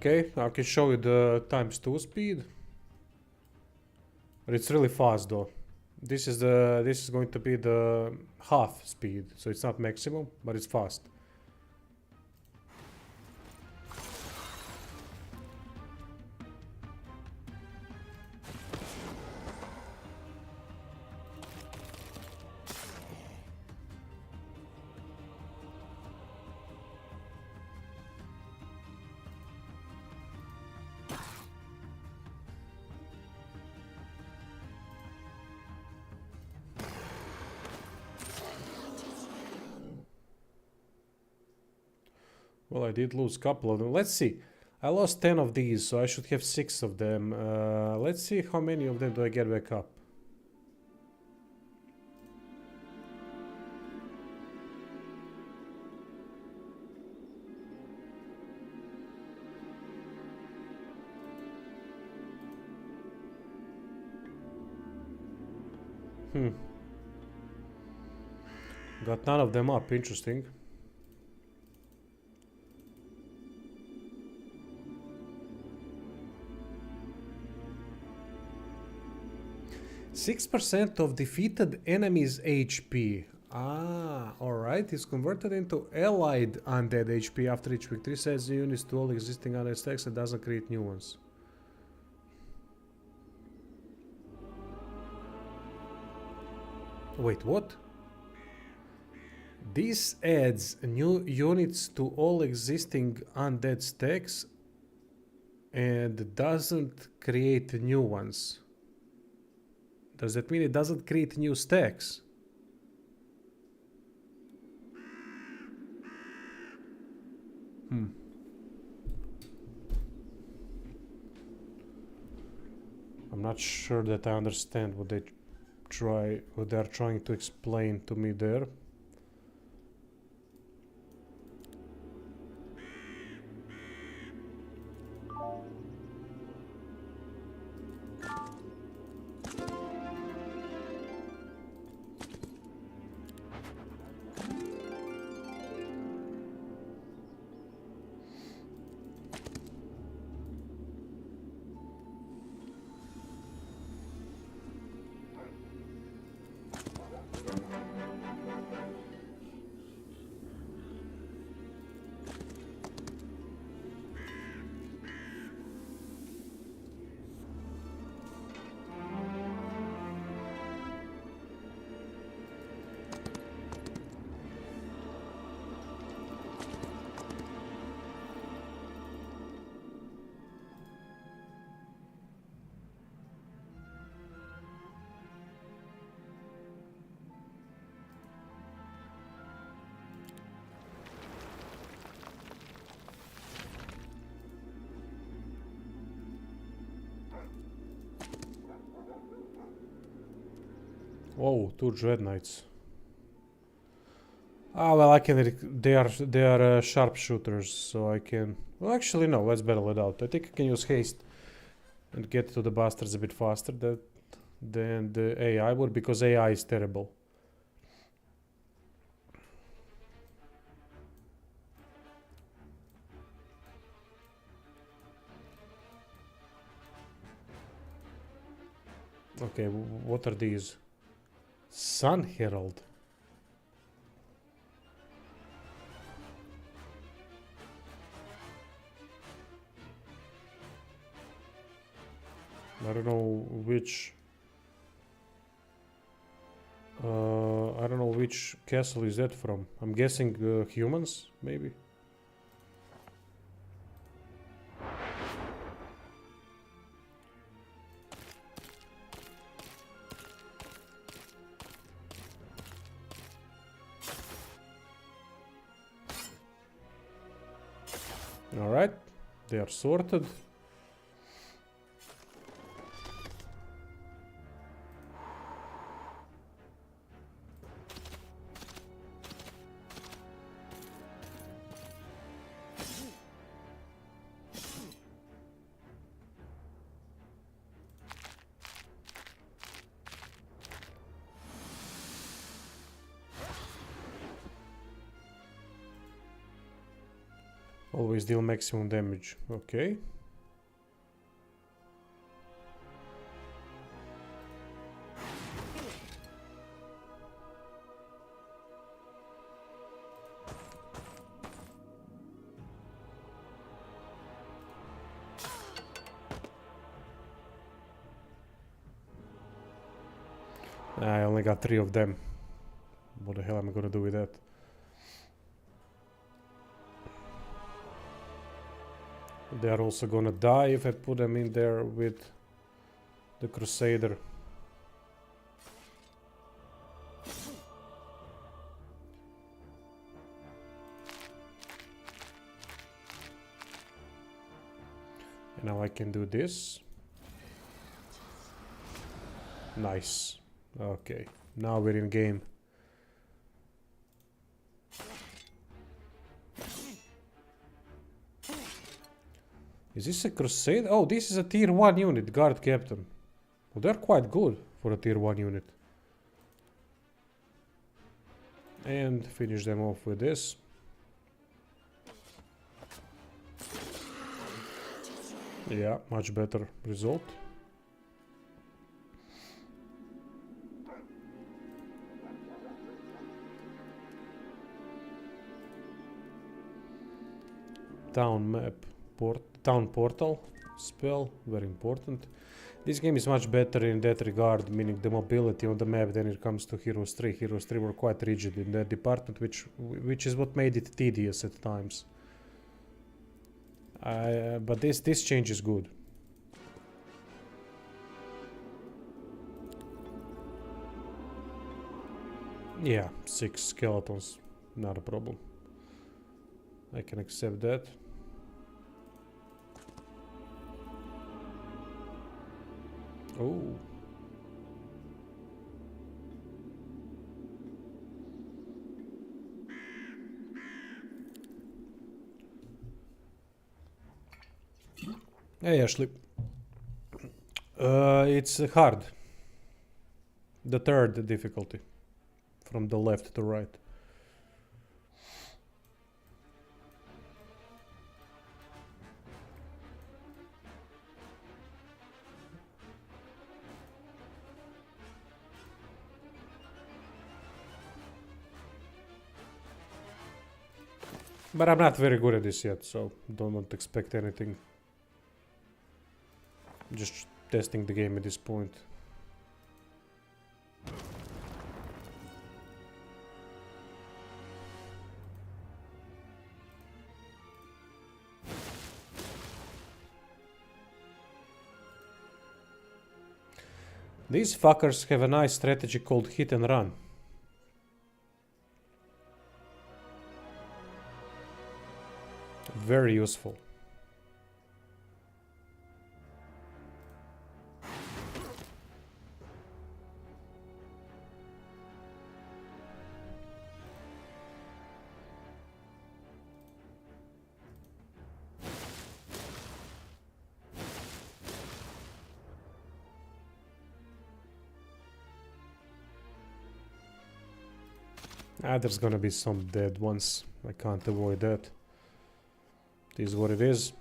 Speaker 1: Okay, I can show you the ×2 speed. But it's really fast though. This is going to be the half speed, so it's not maximum, but it's fast. Well, I did lose a couple of them. Let's see. I lost 10 of these, so I should have 6 of them. Let's see how many of them do I get back up. Got none of them up, interesting. %6 of defeated enemies' HP. Ah, alright. It's converted into allied undead HP after each victory. Sets the units to all existing undead stacks and doesn't create new ones. Wait, what? This adds new units to all existing undead stacks and doesn't create new ones. Does that mean it doesn't create new stacks? I'm not sure that I understand what they are trying to explain to me there. Oh, 2 Dread Knights. Ah, well, I can. They are sharpshooters, so I can. Well, actually, no. Let's battle it out. I think I can use haste and get to the bastards a bit faster than the AI would, because AI is terrible. Okay, what are these? Sun Herald. I don't know which. I don't know which castle is that from. I'm guessing humans, maybe. Alright, they are sorted. Always deal maximum damage. Okay. I only got 3 of them. What the hell am I gonna do with that? They are also gonna die if I put them in there with the Crusader. And now I can do this. Nice. Okay, now we're in game. Is this a Crusade? Oh, this is a tier 1 unit, Guard Captain. Well, they're quite good for a tier 1 unit. And finish them off with this. Yeah, much better result. Town map. Town portal spell, very important. This game is much better in that regard, meaning the mobility on the map than it comes to Heroes 3. Heroes 3 were quite rigid in that department, which is what made it tedious at times. But this change is good. Yeah, 6 skeletons, not a problem. I can accept that. Oh. Hey Ashley. It's hard. The third difficulty. From the left to right. But I'm not very good at this yet, so don't expect anything. Just testing the game at this point. These fuckers have a nice strategy called hit and run. Very useful. Ah, there's gonna be some dead ones. I can't avoid that. It is what it is.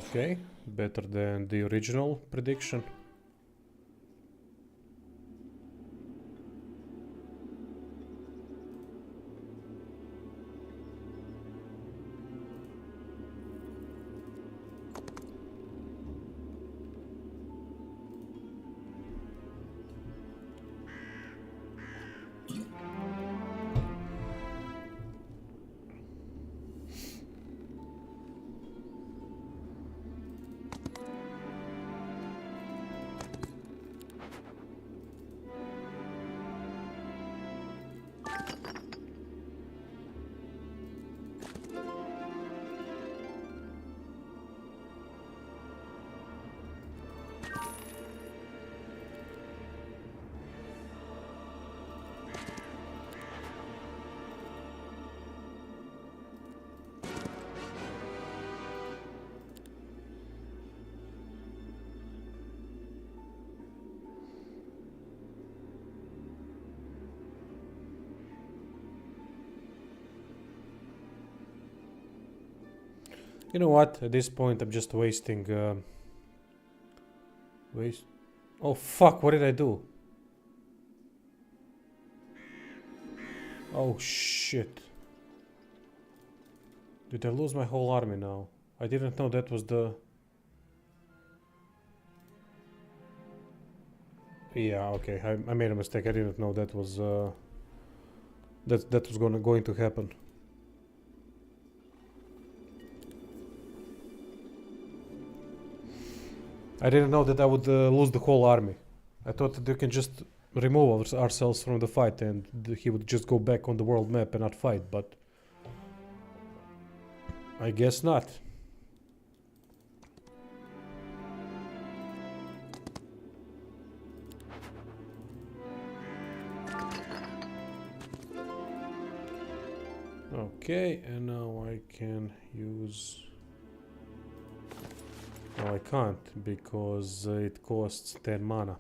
Speaker 1: Okay, better than the original prediction. You know what? At this point, I'm just wasting. Waste. Oh fuck! What did I do? Oh shit! Did I lose my whole army now? I didn't know that was the. Yeah, okay. I made a mistake. I didn't know that was that was going to happen. I didn't know that I would lose the whole army. I thought that you can just remove ourselves from the fight and he would just go back on the world map and not fight, but I guess not. Okay, and now I can use... No, I can't, because it costs 10 mana.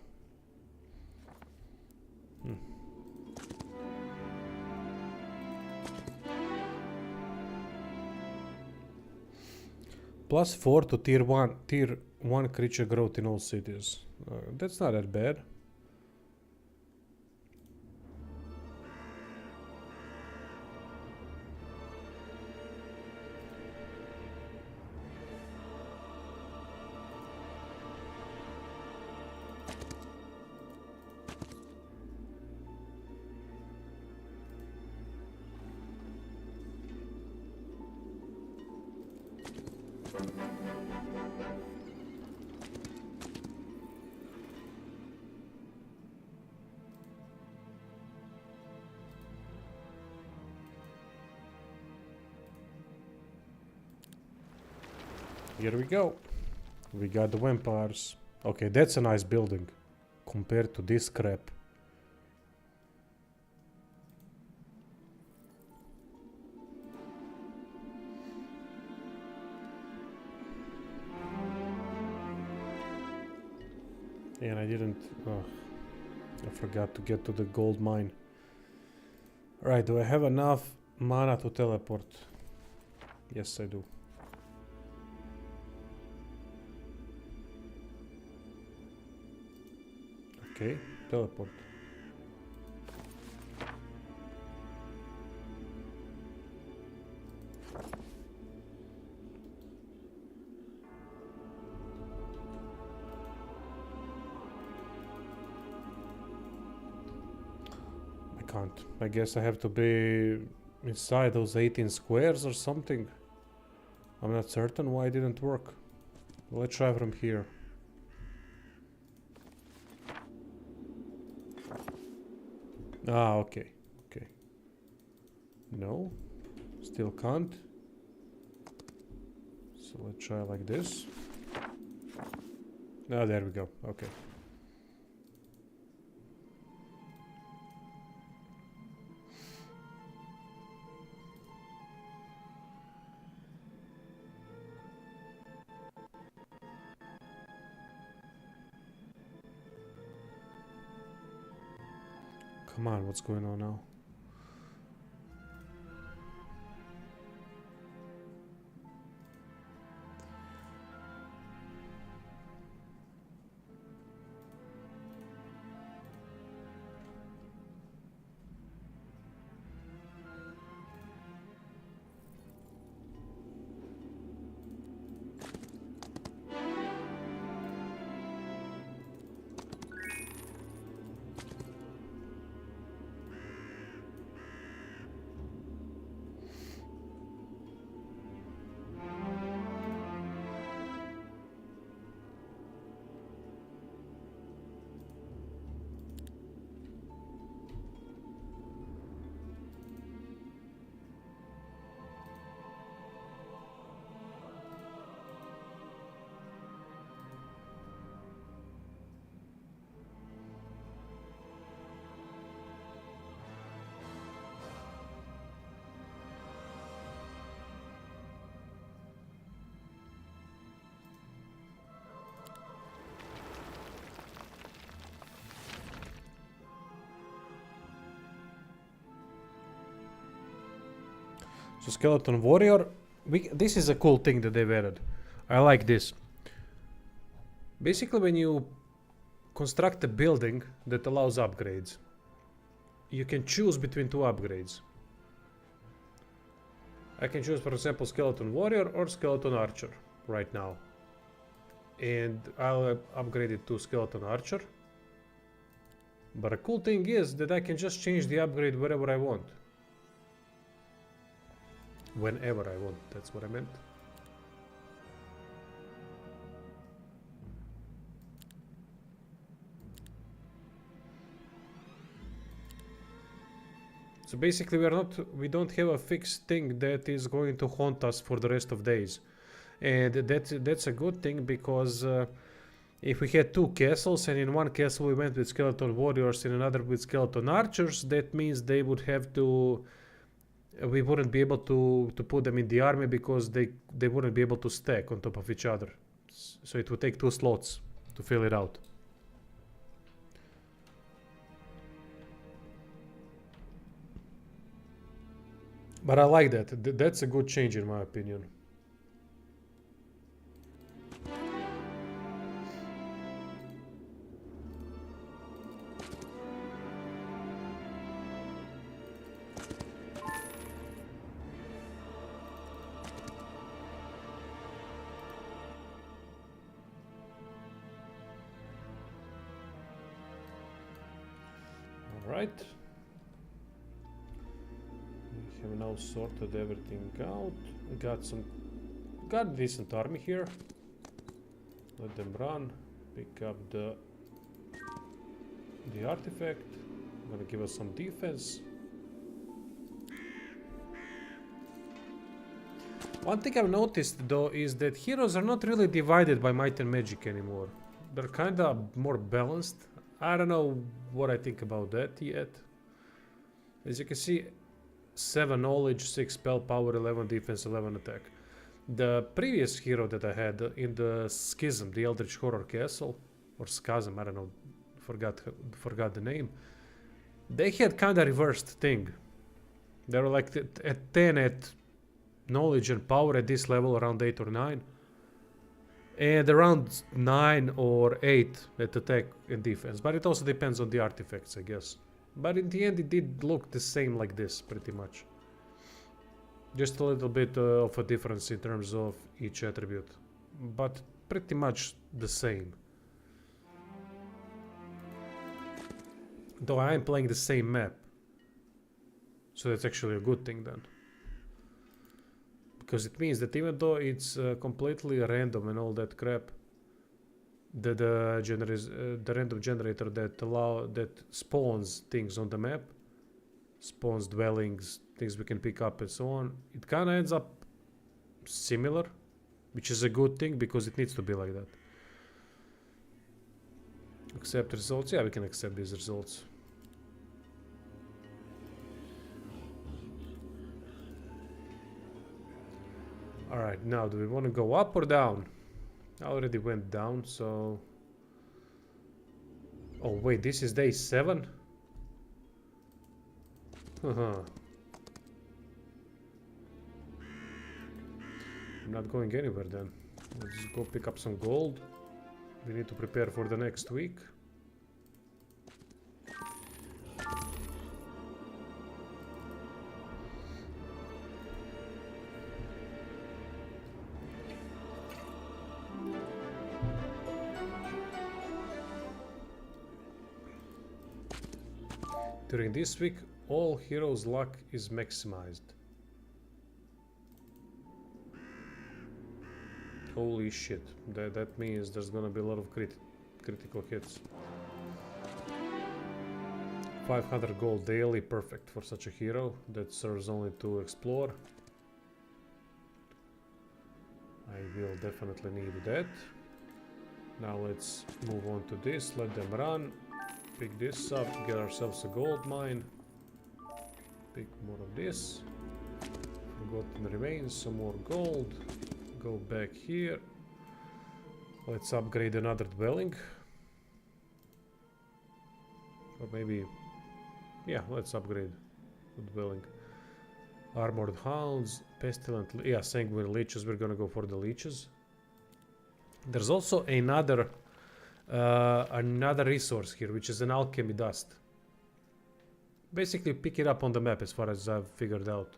Speaker 1: Plus 4 to tier 1 creature growth in all cities. That's not that bad. Here we go. We got the vampires. Okay, that's a nice building compared to this crap. And I didn't... Oh, I forgot to get to the gold mine. Right, do I have enough mana to teleport? Yes, I do. Okay, teleport. I can't. I guess I have to be inside those 18 squares or something. I'm not certain why it didn't work. Let's try from here. Ah, okay. Okay. No. Still can't. So let's try like this. Ah, there we go. Okay. Come on, what's going on now? So Skeleton Warrior, this is a cool thing that they've added. I like this. Basically, when you construct a building that allows upgrades, you can choose between two upgrades. I can choose, for example, Skeleton Warrior or Skeleton Archer right now. And I'll upgrade it to Skeleton Archer. But a cool thing is that I can just change the upgrade wherever I want. Whenever I want, that's what I meant. So basically we don't have a fixed thing that is going to haunt us for the rest of days. And that's a good thing, because if we had two castles and in one castle we went with Skeleton Warriors and another with Skeleton Archers, that means they would have to... we wouldn't be able to put them in the army, because they wouldn't be able to stack on top of each other. So it would take 2 slots to fill it out. But I like that. That's a good change in my opinion. Right. We have now sorted everything out. Got a decent army here. Let them run. Pick up the artifact. Gonna give us some defense. One thing I've noticed though is that heroes are not really divided by might and magic anymore. They're kinda more balanced. I don't know what I think about that yet. As you can see, 7 knowledge, 6 spell power, 11 defense, 11 attack. The previous hero that I had in the Schism, the Eldritch Horror Castle, or Schism, I don't know, forgot the name. They had kinda reversed thing. They were like at 10 at knowledge and power at this level, around 8 or 9. And around 9 or 8 at attack and defense. But it also depends on the artifacts, I guess. But in the end it did look the same like this, pretty much. Just a little bit of a difference in terms of each attribute. But pretty much the same. Though I am playing the same map. So that's actually a good thing then. Because it means that even though it's completely random and all that crap, the random generator that spawns things on the map, spawns dwellings, things we can pick up and so on, it kind of ends up similar, which is a good thing because it needs to be like that. Accept results. Yeah, we can accept these results. Alright, now do we want to go up or down? I already went down, so... Oh wait, this is day 7? I'm not going anywhere then. Let's go pick up some gold. We need to prepare for the next week. During this week, all heroes' luck is maximized. Holy shit, that means there's gonna be a lot of critical hits. 500 gold daily, perfect for such a hero that serves only to explore. I will definitely need that. Now let's move on to this, let them run. Pick this up, get ourselves a gold mine. Pick more of this. Forgotten remains, some more gold. Go back here. Let's upgrade another dwelling. Or maybe... yeah, let's upgrade the dwelling. Armored hounds, pestilent... yeah, sanguine leeches, we're gonna go for the leeches. There's also another resource here, which is an alchemy dust. Basically pick it up on the map as far as I've figured out.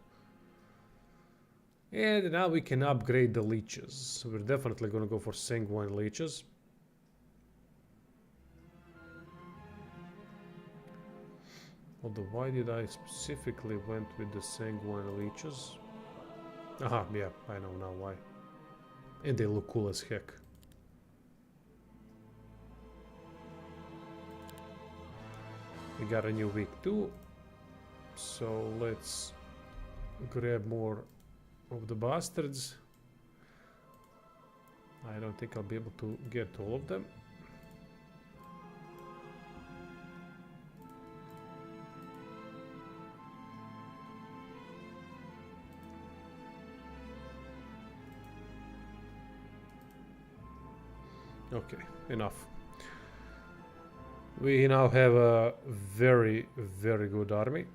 Speaker 1: And now we can upgrade the leeches. So we're definitely gonna go for sanguine leeches. Although why did I specifically went with the sanguine leeches? Aha, yeah, I know now why. And they look cool as heck. We got a new week too, so let's grab more of the bastards. I don't think I'll be able to get all of them. Okay, enough. We now have a very, very good army.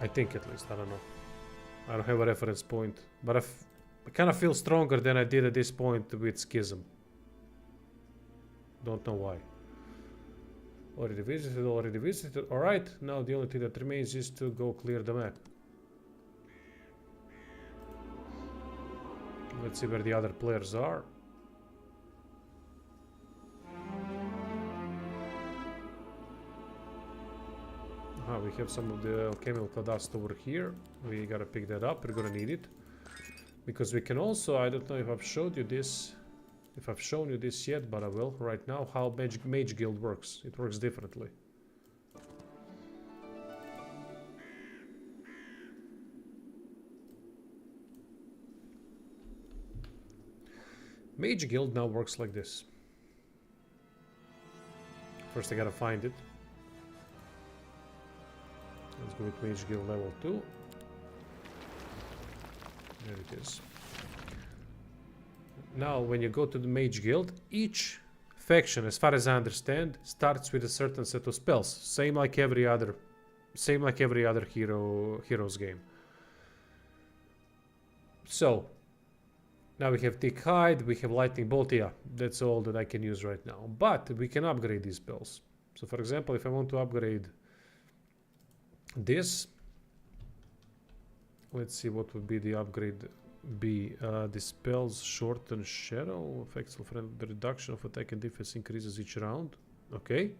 Speaker 1: I think at least, I don't know. I don't have a reference point. But I kind of feel stronger than I did at this point with Schism. Don't know why. Already visited, already visited. Alright, now the only thing that remains is to go clear the map. Let's see where the other players are. We have some of the chemical dust over here. We gotta pick that up, we're gonna need it. Because we can also, I don't know if I've showed you this, if I've shown you this yet, but I will right now, how Mage Guild works. It works differently. Mage Guild now works like this. First I gotta find it. Let's go with Mage Guild level 2. There it is. Now when you go to the Mage Guild, each faction, as far as I understand, starts with a certain set of spells. Same like every other heroes game. So now we have Thick Hide, we have Lightning Bolt. Yeah, that's all that I can use right now. But we can upgrade these spells. So for example, if I want to upgrade this, let's see what would be the upgrade. The spells Shorten Shadow affects the reduction of attack and defense increases each round. Okay.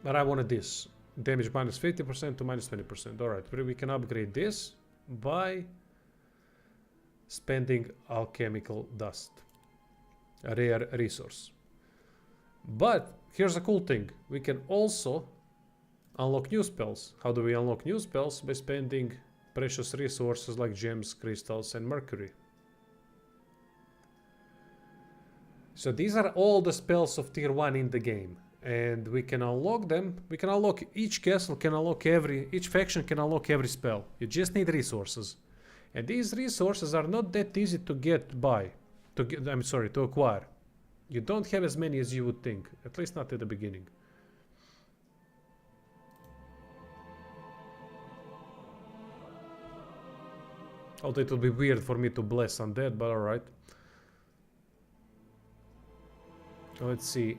Speaker 1: But I wanted this. Damage minus 50% to minus 20%. Alright, we can upgrade this by spending alchemical dust. A rare resource. But here's a cool thing. We can also unlock new spells. How do we unlock new spells? By spending precious resources like gems, crystals, and mercury. So these are all the spells of tier 1 in the game. And we can unlock them. We can unlock each castle, can unlock each faction can unlock every spell. You just need resources. And these resources are not that easy to get by. To acquire. You don't have as many as you would think. At least not at the beginning. Although it will be weird for me to bless undead, but alright. Let's see.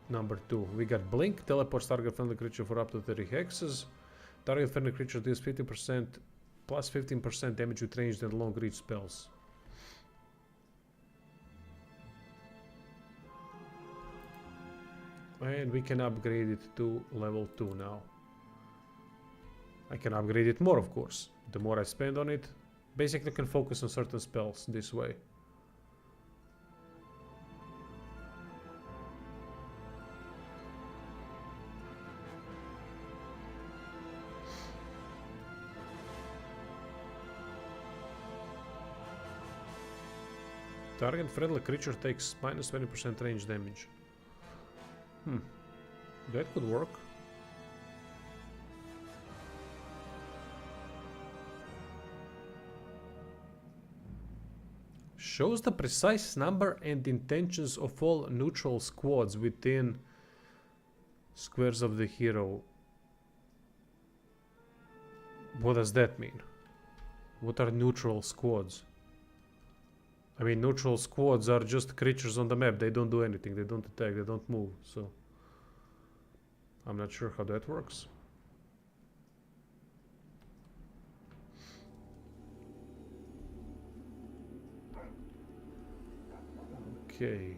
Speaker 1: Number 2. We got Blink. Teleports target friendly creature for up to 30 hexes. Target friendly creature deals 50% plus 15% damage with ranged and long reach spells. And we can upgrade it to level 2 now. I can upgrade it more, of course. The more I spend on it, basically can focus on certain spells this way. Target friendly creature takes minus 20% range damage. That could work. Shows the precise number and intentions of all neutral squads within squares of the hero. What does that mean? What are neutral squads? I mean, neutral squads are just creatures on the map. They don't do anything. They don't attack. They don't move. So I'm not sure how that works. Okay.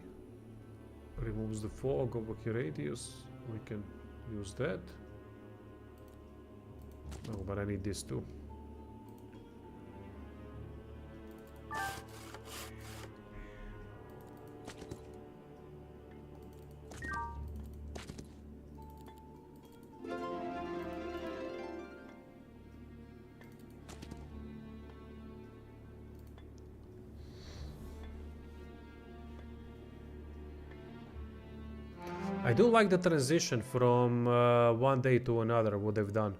Speaker 1: Removes the fog over the radius. We can use that. Oh, but I need this too. I do like the transition from one day to another, what they've done.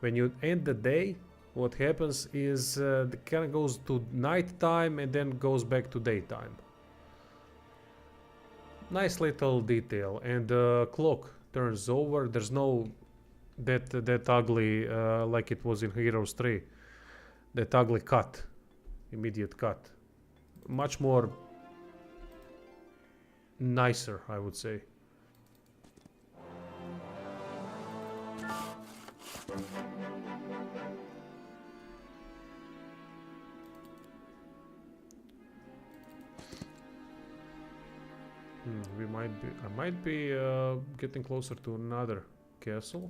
Speaker 1: When you end the day, what happens is it kind of goes to night time and then goes back to daytime. Nice little detail. And the clock turns over. There's no that ugly, like it was in Heroes 3. That ugly cut. Immediate cut. Much more nicer, I would say. I might be getting closer to another castle.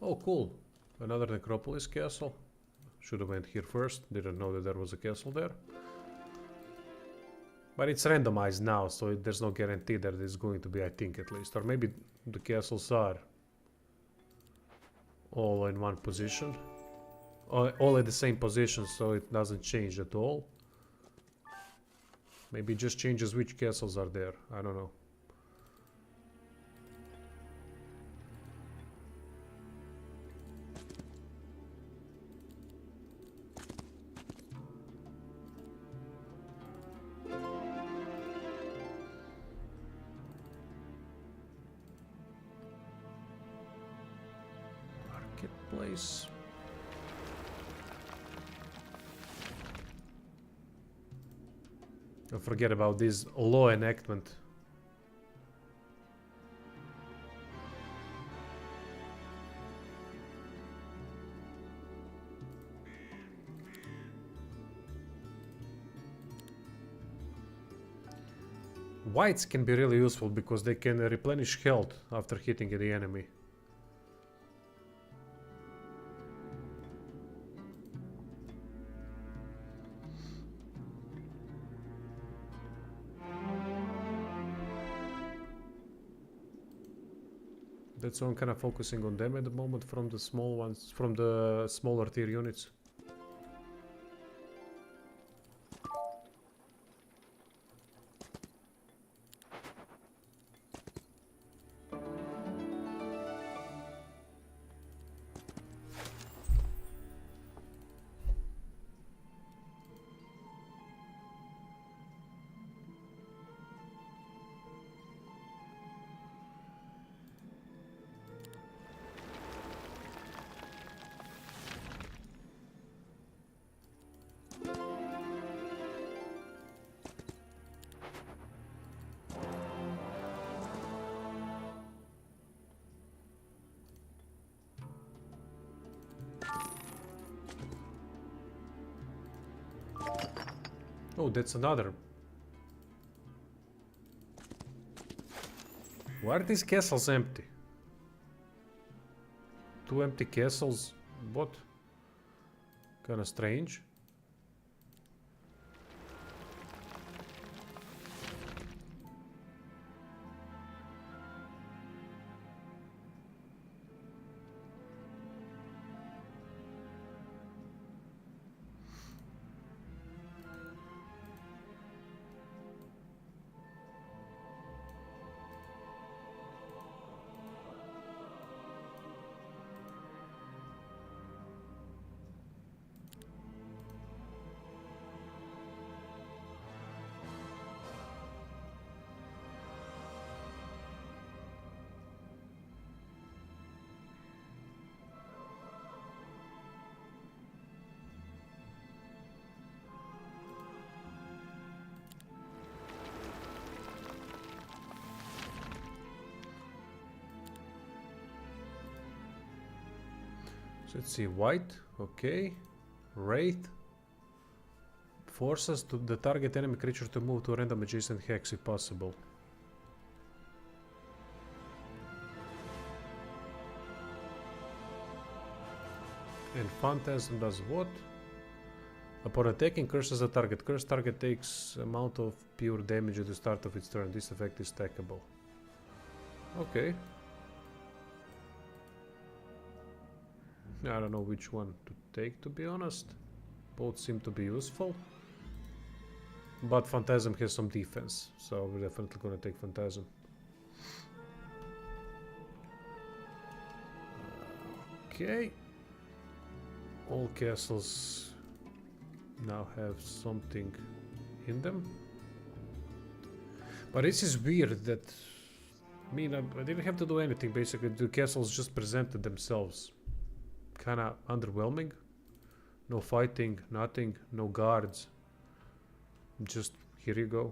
Speaker 1: Oh, cool. Another Necropolis castle. Should have went here first. Didn't know that there was a castle there. But it's randomized now, so there's no guarantee that it's going to be, I think, at least. Or maybe the castles are all in one position. All at the same position, so it doesn't change at all. Maybe it just changes which castles are there. I don't know. Marketplace. Don't forget about this law enactment. Whites can be really useful because they can replenish health after hitting the enemy. That's why I'm kind of focusing on them at the moment from the small ones, from the smaller tier units. Oh, that's another. Why are these castles empty? Two empty castles? What? Kinda strange. So let's see, white, okay. Wraith forces the target enemy creature to move to a random adjacent hex if possible. And Phantasm does what? Upon attacking, curses the target. Cursed target takes amount of pure damage at the start of its turn. This effect is stackable. Okay. I don't know which one to take, to be honest. Both seem to be useful. But Phantasm has some defense, so we're definitely gonna take Phantasm. Okay. All castles now have something in them. But this is weird that... I mean, I didn't have to do anything, basically. The castles just presented themselves. Kinda underwhelming. No fighting, nothing, no guards. Just, here you go.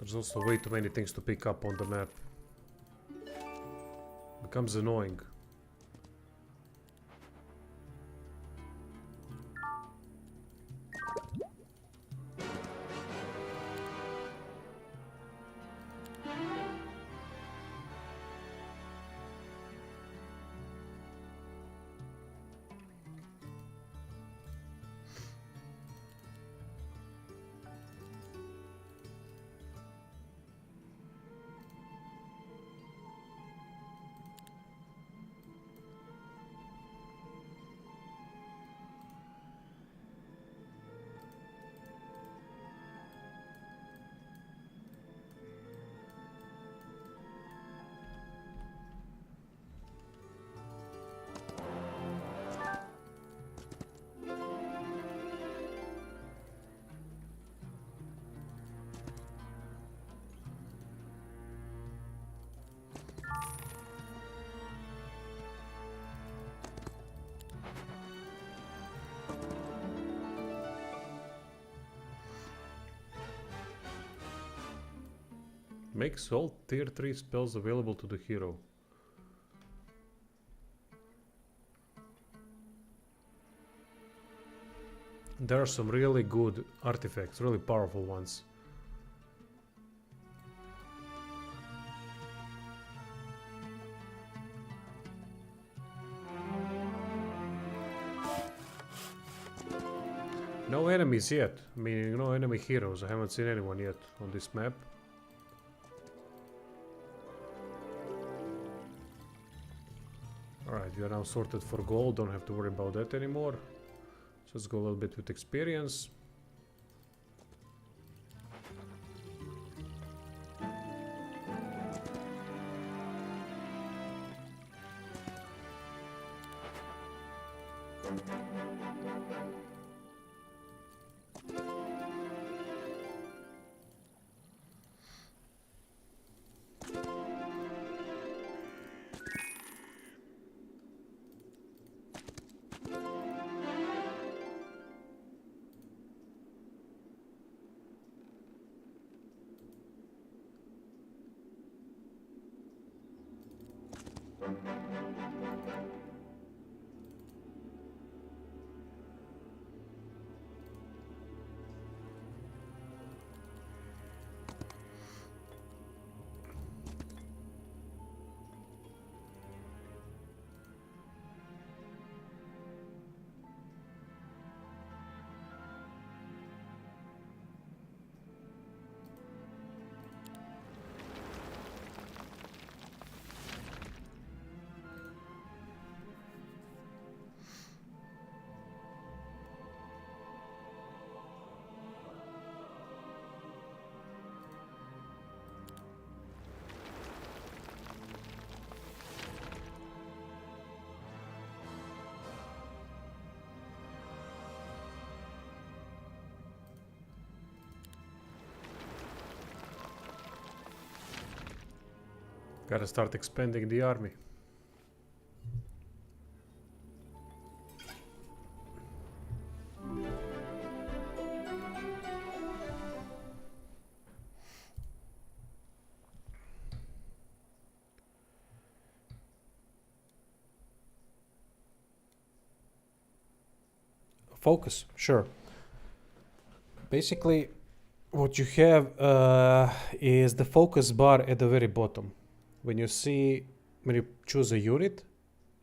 Speaker 1: There's also way too many things to pick up on the map. Becomes annoying. Makes all tier 3 spells available to the hero. There are some really good artifacts, really powerful ones. No enemies yet, meaning no enemy heroes. I haven't seen anyone yet on this map. Alright, we are now sorted for gold, don't have to worry about that anymore. So let's go a little bit with experience. Gotta start expanding the army. Focus, sure. Basically, what you have is the focus bar at the very bottom. When you choose a unit,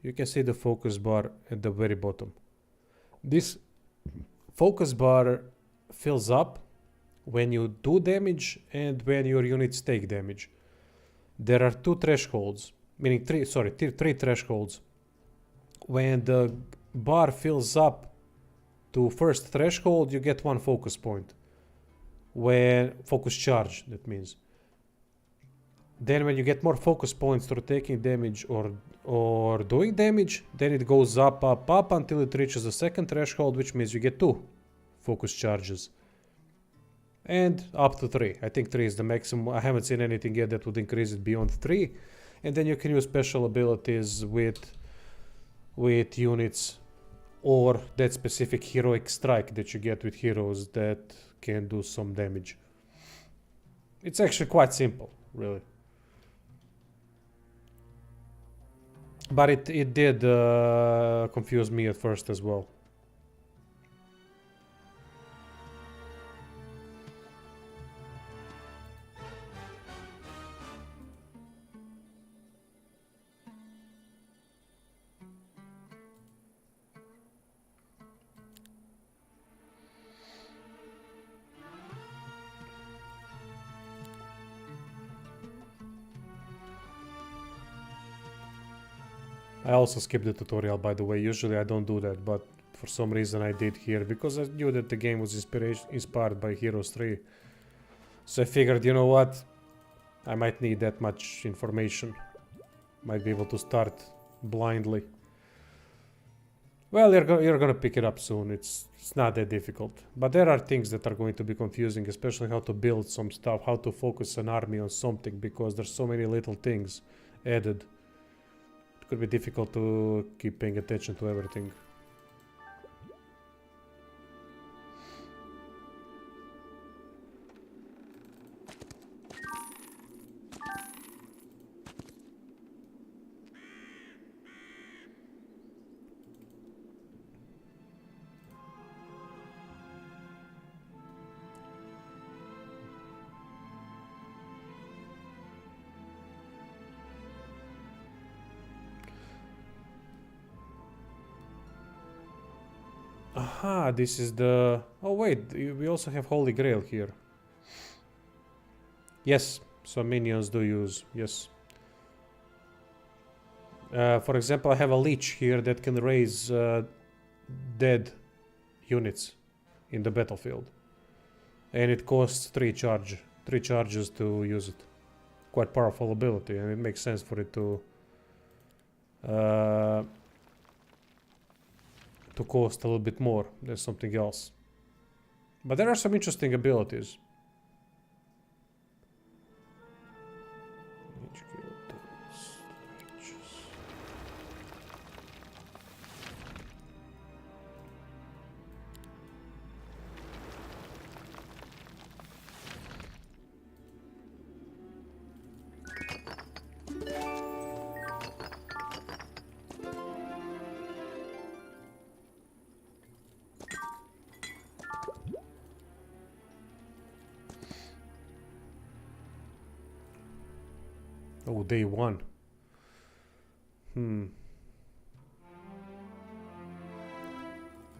Speaker 1: you can see the focus bar at the very bottom. This focus bar fills up when you do damage and when your units take damage. There are two thresholds, meaning three thresholds. When the bar fills up to first threshold, you get one focus point. When focus charge, that means. Then when you get more focus points through taking damage or doing damage, then it goes up until it reaches the second threshold, which means you get 2 focus charges. And up to 3. I think 3 is the maximum. I haven't seen anything yet that would increase it beyond 3. And then you can use special abilities with units or that specific heroic strike that you get with heroes that can do some damage. It's actually quite simple, really. But it did confuse me at first as well. I also skipped the tutorial, by the way. Usually I don't do that, but for some reason I did here because I knew that the game was inspired by Heroes 3. So I figured, you know what? I might need that much information. Might be able to start blindly. Well, you're gonna pick it up soon. It's not that difficult. But there are things that are going to be confusing, especially how to build some stuff, how to focus an army on something, because there's so many little things added. It could be difficult to keep paying attention to everything. Aha, this is the... Oh wait, we also have Holy Grail here. Yes, so minions do use, yes. For example, I have a leech here that can raise dead units in the battlefield. And it costs 3 charges to use it. Quite powerful ability, and it makes sense for it to cost a little bit more than something else. But there are some interesting abilities. Oh, day 1.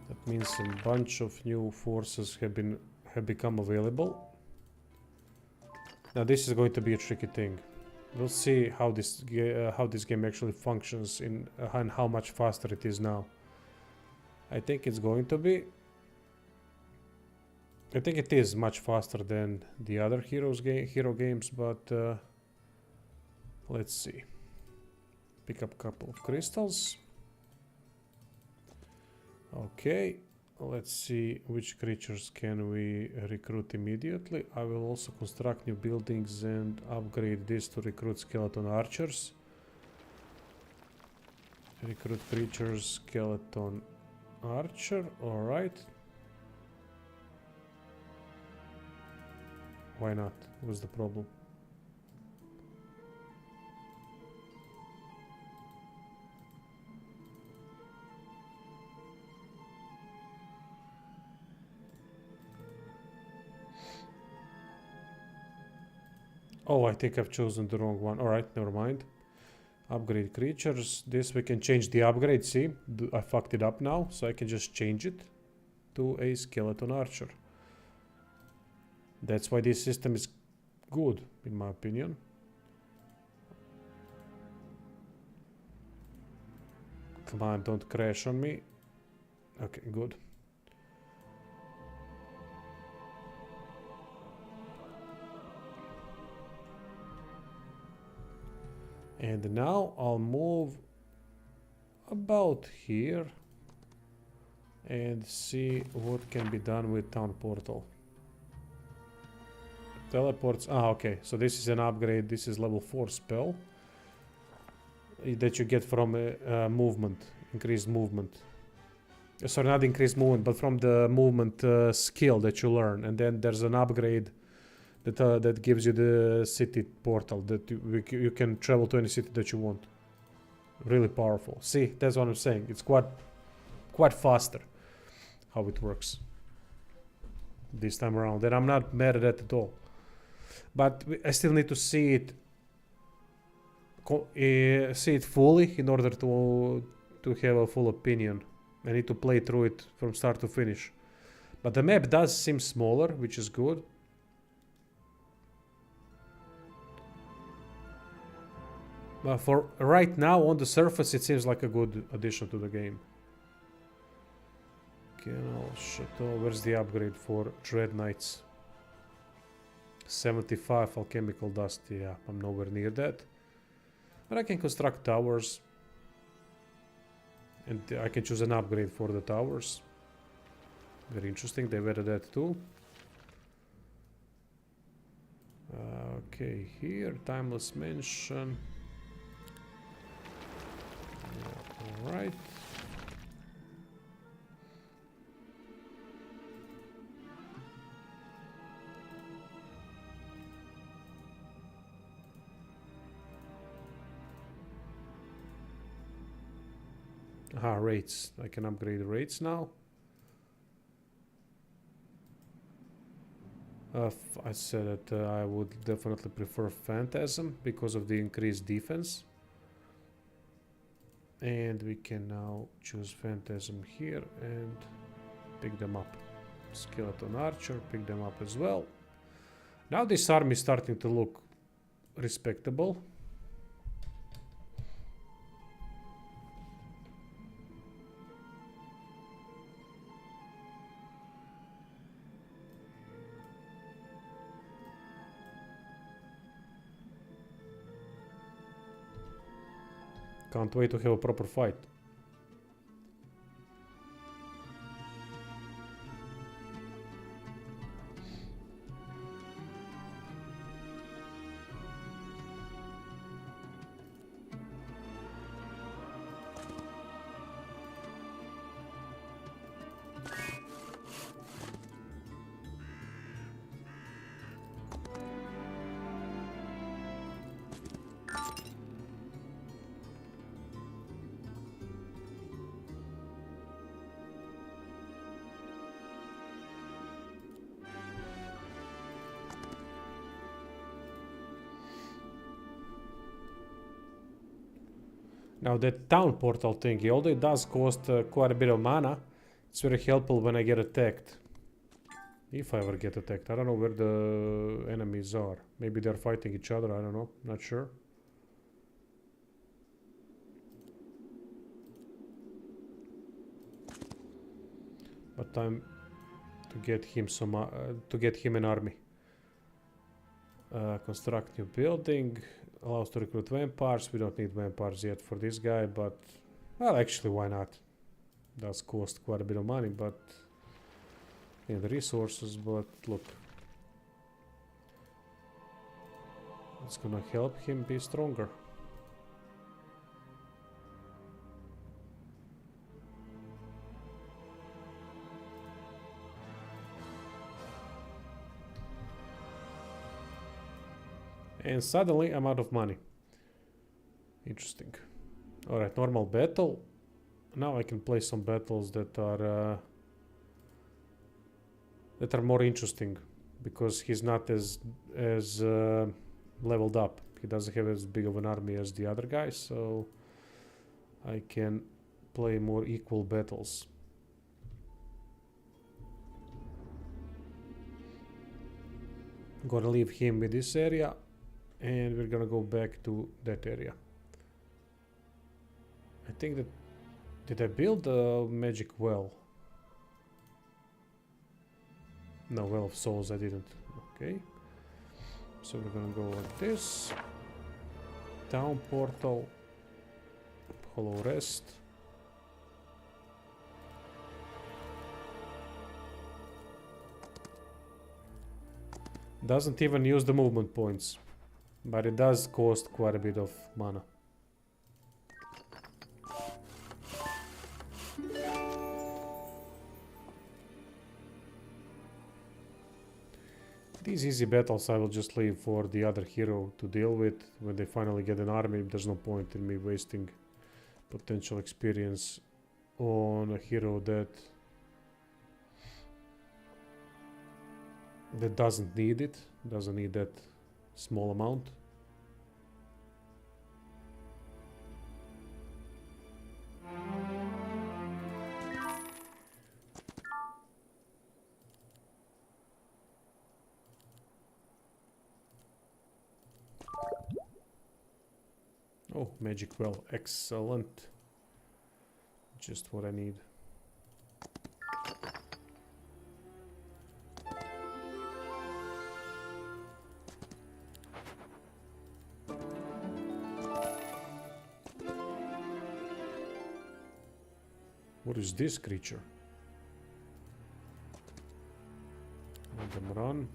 Speaker 1: That means a bunch of new forces have become available. Now this is going to be a tricky thing. We'll see how this game actually functions and how much faster it is now. I think it's going to be. I think it is much faster than the other hero games, but let's see. Pick up a couple of crystals. Okay, let's see which creatures can we recruit immediately. I will also construct new buildings and upgrade this to recruit skeleton archers. Recruit creatures, skeleton archer, alright. Why not? What's the problem? Oh, I think I've chosen the wrong one. Alright, never mind. Upgrade creatures. This we can change the upgrade. See, I fucked it up now, so I can just change it to a skeleton archer. That's why this system is good, in my opinion. Come on, don't crash on me. Okay, good. And now I'll move about here and see what can be done with Town Portal. Teleports. Ah, okay. So this is an upgrade. This is level 4 spell that you get from movement, increased movement. Sorry, not increased movement, but from the movement skill that you learn. And then there's an upgrade that gives you the city portal that you can travel to any city that you want. Really powerful. See, that's what I'm saying. It's quite faster how it works this time around, and I'm not mad at that at all. But I still need to see it fully in order to have a full opinion. I need to play through it from start to finish. But the map does seem smaller, which is good. But for right now, on the surface, it seems like a good addition to the game. Canal Chateau. Where's the upgrade for Dread Knights? 75 alchemical dust. Yeah, I'm nowhere near that. But I can construct towers. And I can choose an upgrade for the towers. Very interesting. They've added that too. Okay, here, Timeless Mansion. Yeah, alright. Aha, rates. I can upgrade the rates now. I said that I would definitely prefer Phantasm because of the increased defense. And we can now choose Phantasm here and pick them up. Skeleton Archer, pick them up as well. Now this army is starting to look respectable. Can't wait to have a proper fight. Now that town portal thingy, although it does cost quite a bit of mana, it's very helpful when I get attacked. If I ever get attacked. I don't know where the enemies are. Maybe they're fighting each other, I don't know. Not sure. But time to get him an army. Construct new building. Allows to recruit vampires. We don't need vampires yet for this guy, but well, actually, why not? Does cost quite a bit of money, but and resources. But look, it's gonna help him be stronger. And suddenly I'm out of money. Interesting. Alright, normal battle. Now I can play some battles that are more interesting because he's not as leveled up. He doesn't have as big of an army as the other guys, so I can play more equal battles. I'm gonna leave him with this area. And we're gonna go back to that area. I think that... Did I build a magic well? No, Well of Souls I didn't. Okay. So we're gonna go like this. Town portal. Hollow Rest. Doesn't even use the movement points. But it does cost quite a bit of mana. These easy battles I will just leave for the other hero to deal with. When they finally get an army, there's no point in me wasting potential experience on a hero that doesn't need it, doesn't need that small amount. Oh, magic well, excellent. Just what I need. What is this creature? Let them run.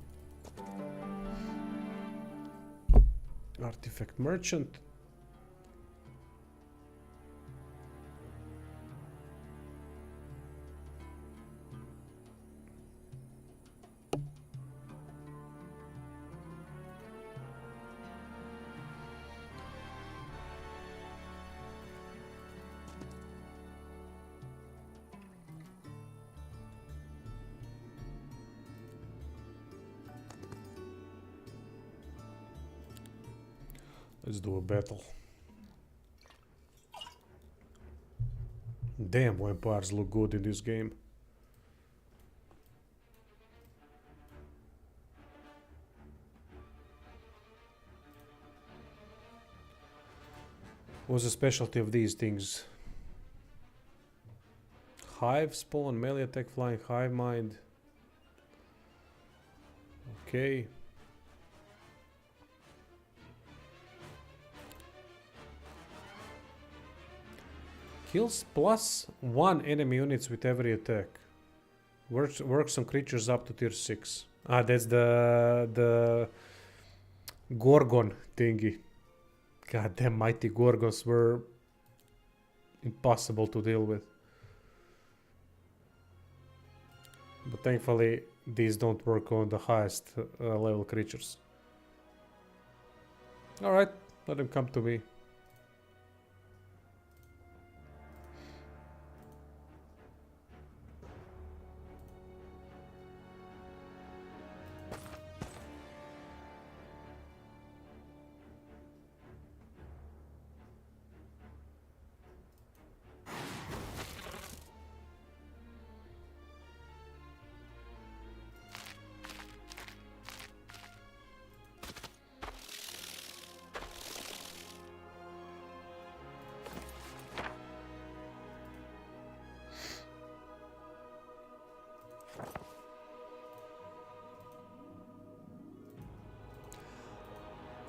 Speaker 1: Artifact merchant. Let's do a battle. Damn, vampires look good in this game. What's the specialty of these things? Hive spawn, melee attack, flying, hive mind. Okay. Kills +1 enemy units with every attack. Works on creatures up to tier 6. Ah, that's the Gorgon thingy. God damn, mighty Gorgons were impossible to deal with. But thankfully, these don't work on the highest level creatures. Alright, let them come to me.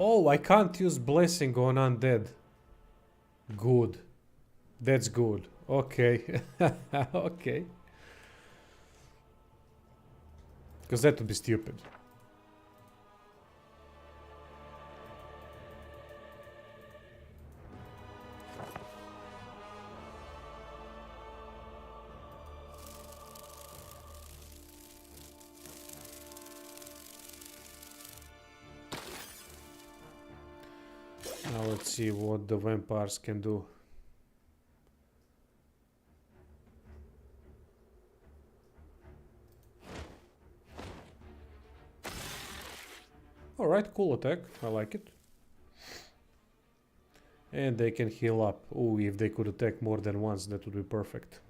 Speaker 1: Oh, I can't use blessing on undead. Good. That's good. Okay. Okay. Because that would be stupid. Now let's see what the vampires can do. Alright, cool attack. I like it. And they can heal up. Oh, if they could attack more than once, that would be perfect.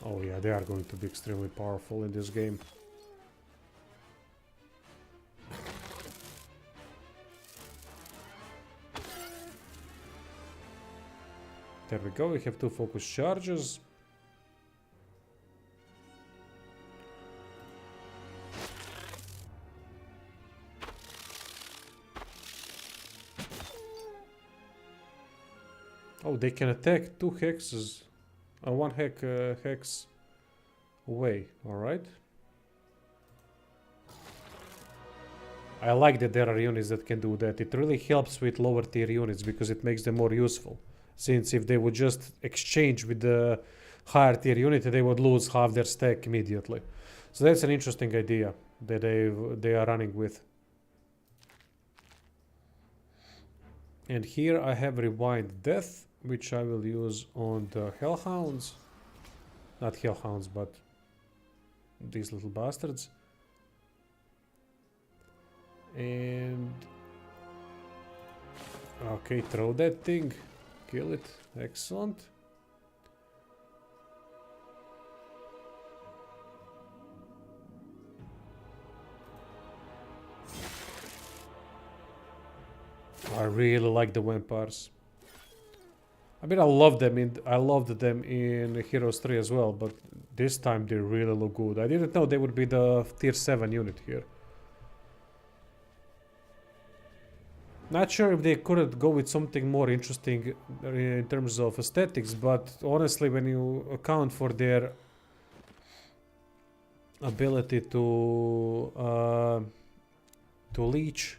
Speaker 1: Oh yeah, they are going to be extremely powerful in this game. There we go, we have 2 focus charges. Oh, they can attack 2 hexes. 1 hex away, alright. I like that there are units that can do that. It really helps with lower tier units because it makes them more useful. Since if they would just exchange with the higher tier unit, they would lose half their stack immediately. So that's an interesting idea that they are running with. And here I have Rewind Death, which I will use on the Hellhounds. Not Hellhounds, but these little bastards. And okay, throw that thing, kill it, excellent. I really like the vampires. I mean, I loved them in Heroes 3 as well, but this time they really look good. I didn't know they would be the tier 7 unit here. Not sure if they couldn't go with something more interesting in terms of aesthetics, but honestly, when you account for their ability to leech,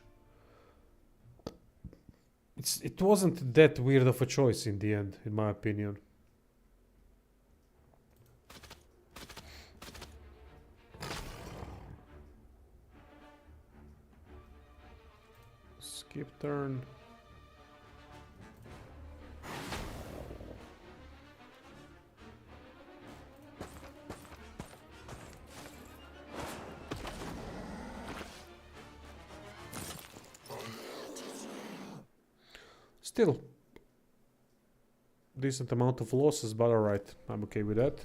Speaker 1: it wasn't that weird of a choice in the end, in my opinion. Skip turn. Still, decent amount of losses, but alright, I'm okay with that.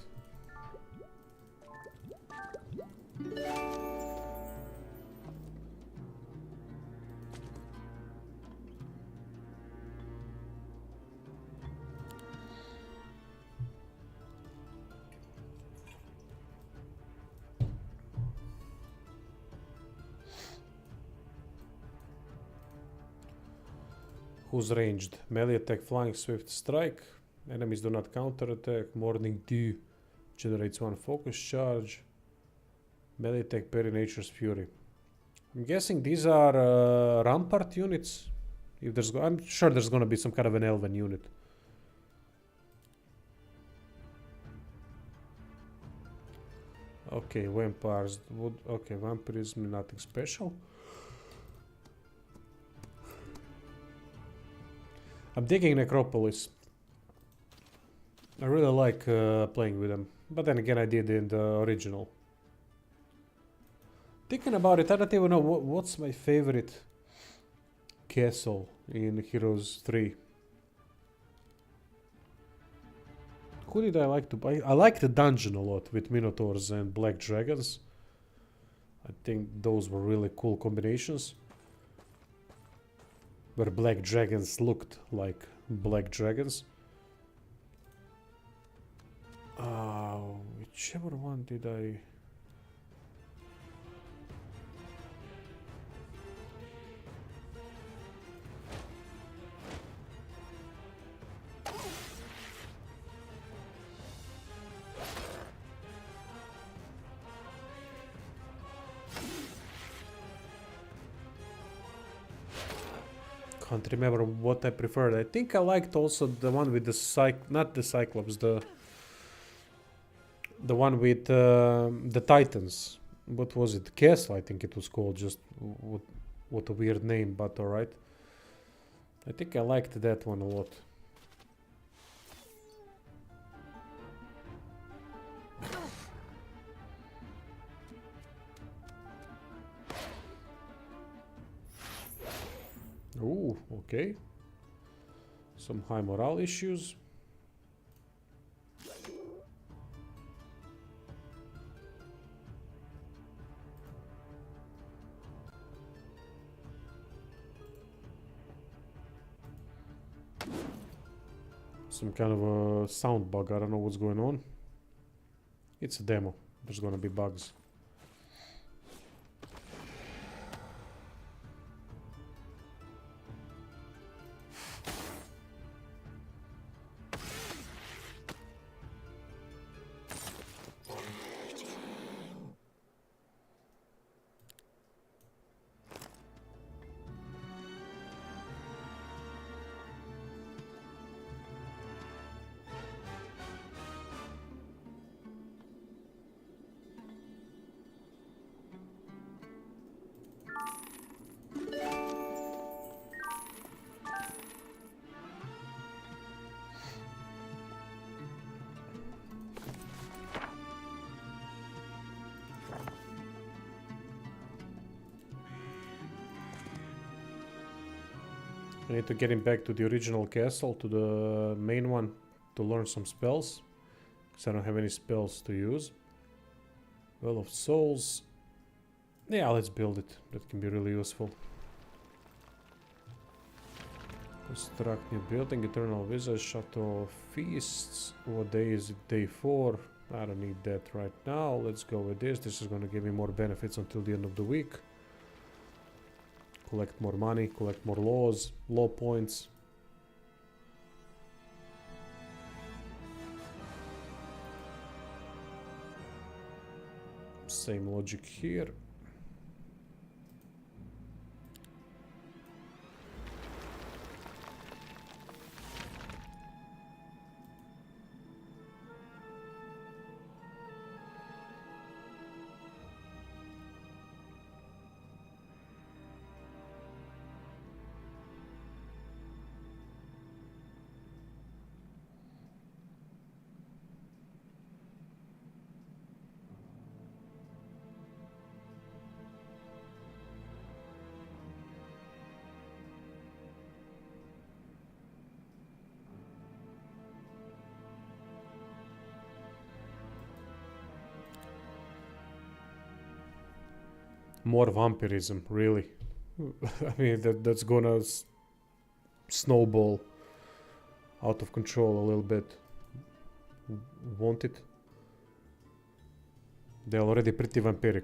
Speaker 1: Who's ranged? Melee attack, flying, swift strike. Enemies do not counterattack. Morning Dew generates one focus charge. Melee attack, parry, nature's fury. I'm guessing these are rampart units. If there's, I'm sure there's gonna be some kind of an elven unit. Okay, vampires. Okay, vampirism, nothing special. I'm digging Necropolis. I really like playing with them. But then again, I did in the original. Thinking about it, I don't even know what's my favorite castle in Heroes 3. Who did I like to buy? I like the dungeon a lot with Minotaurs and Black Dragons. I think those were really cool combinations. Where Black Dragons looked like Black Dragons. Whichever one did I... Can't remember what I preferred. I think I liked also the one with the not the Cyclops, the one with the Titans. What was it? Castle, I think it was called. Just what a weird name, but alright. I think I liked that one a lot. Ooh, okay. Some high morale issues. Some kind of a sound bug, I don't know what's going on. It's a demo, there's gonna be bugs. I need to get him back to the original castle, to the main one, to learn some spells. Because I don't have any spells to use. Well of Souls. Yeah, let's build it. That can be really useful. Construct new building, Eternal Visage, Chateau of Feasts. What day is it? Day 4. I don't need that right now. Let's go with this. This is going to give me more benefits until the end of the week. Collect more money, collect more law points. Same logic here. More vampirism, really. I mean, that's gonna snowball out of control a little bit. Won't it? They're already pretty vampiric.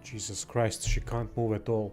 Speaker 1: Jesus Christ, she can't move at all.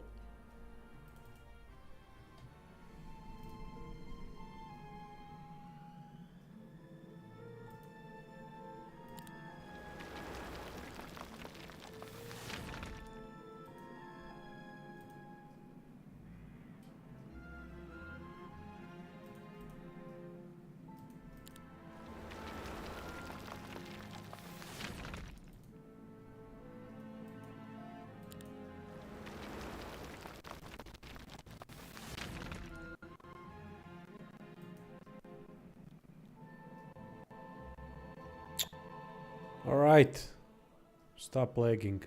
Speaker 1: Alright. Stop lagging.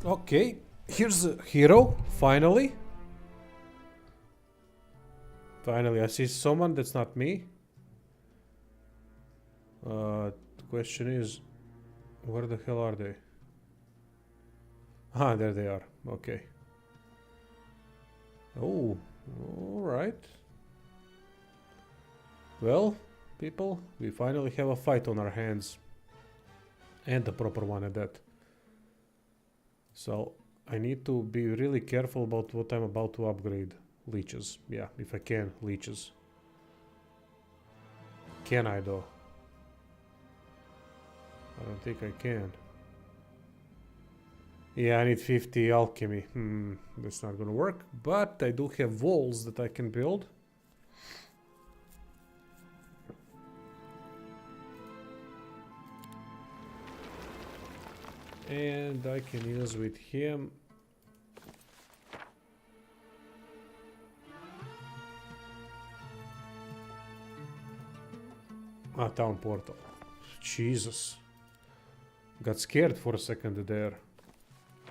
Speaker 1: Okay, here's a hero, finally. Finally, I see someone that's not me. The question is, where the hell are they? Ah, there they are. Okay. Oh, alright. Well, people, we finally have a fight on our hands. And a proper one at that. So, I need to be really careful about what I'm about to upgrade. Leeches. Yeah, if I can, leeches. Can I though? I don't think I can. Yeah, I need 50 alchemy. That's not gonna work. But I do have walls that I can build. And I can use with him. Ah, town portal. Jesus. Got scared for a second there.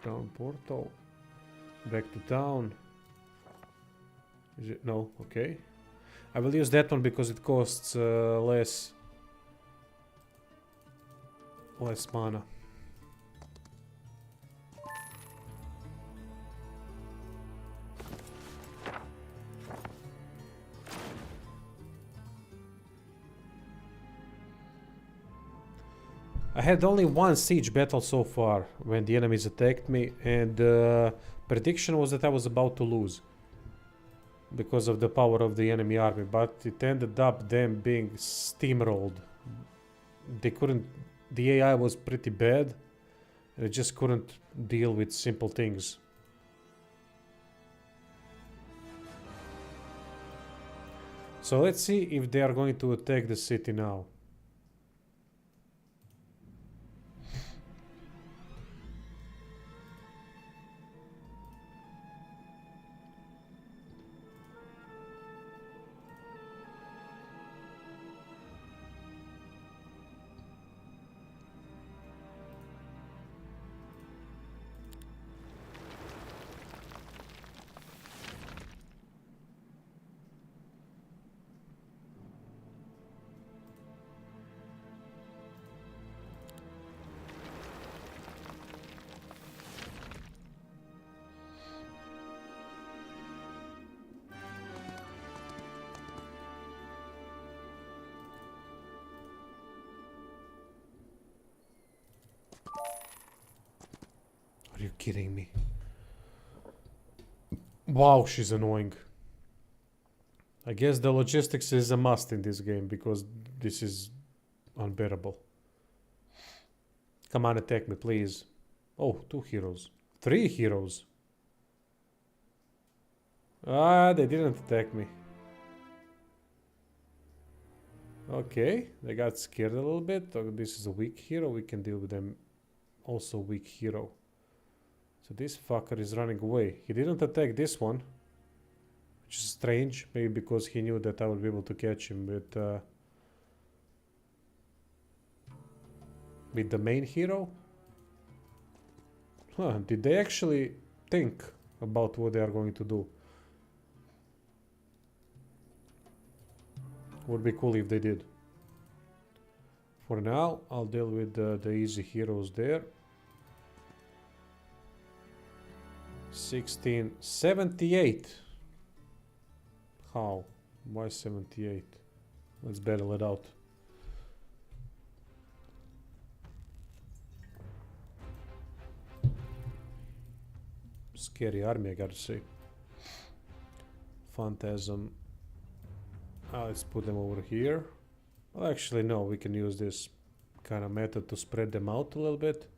Speaker 1: Town portal. Back to town. Is it? No, okay. I will use that one because it costs less mana. I had only one siege battle so far when the enemies attacked me, and prediction was that I was about to lose because of the power of the enemy army, but it ended up them being steamrolled. They couldn't, the AI was pretty bad, and it just couldn't deal with simple things. So let's see if they are going to attack the city now. Are you kidding me? Wow, she's annoying. I guess the logistics is a must in this game because this is unbearable. Come on, attack me, please. Oh, 2 heroes. 3 heroes. Ah, they didn't attack me. Okay, they got scared a little bit. Oh, this is a weak hero. We can deal with them. Also weak hero. So this fucker is running away. He didn't attack this one, which is strange. Maybe because he knew that I would be able to catch him with the main hero. Huh, did they actually think about what they are going to do? Would be cool if they did. For now, I'll deal with the easy heroes there. 1678. How? Why 78? Let's battle it out. Scary army, I gotta say. Phantasm. Let's put them over here. Well, actually, no, we can use this kind of method to spread them out a little bit.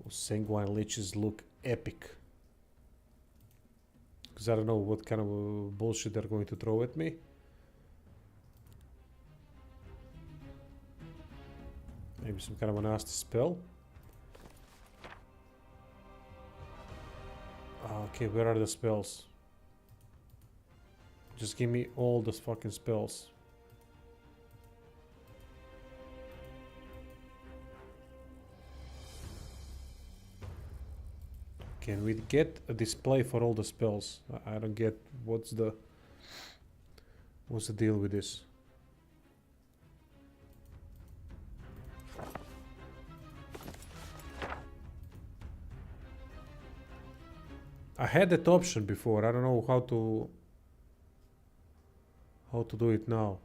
Speaker 1: Those sanguine leeches look epic. Because I don't know what kind of bullshit they're going to throw at me. Maybe some kind of a nasty spell. Okay, where are the spells? Just give me all those fucking spells. Can we get a display for all the spells? I don't get what's the deal with this. I had that option before. I don't know how to do it now.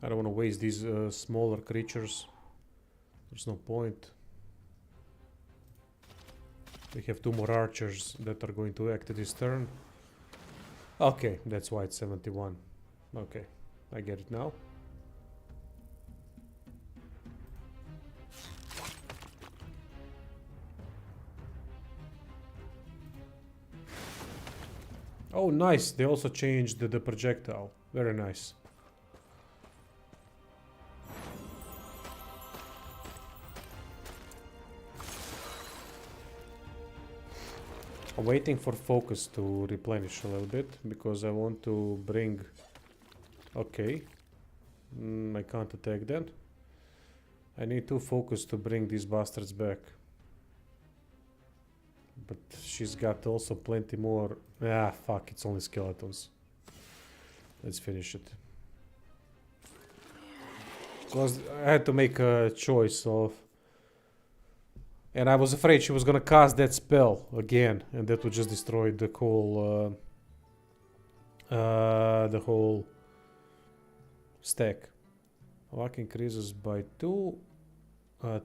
Speaker 1: I don't want to waste these smaller creatures. There's no point. We have 2 more archers that are going to act this turn. Okay, that's why it's 71. Okay, I get it now. Oh, nice. They also changed the projectile. Very nice. I'm waiting for focus to replenish a little bit because I want to bring... Okay. I can't attack that. I need 2 focus to bring these bastards back. But she's got also plenty more... Ah, fuck, it's only skeletons. Let's finish it. Because I had to make a choice of... And I was afraid she was gonna cast that spell again, and that would just destroy the whole stack. Luck increases by 2.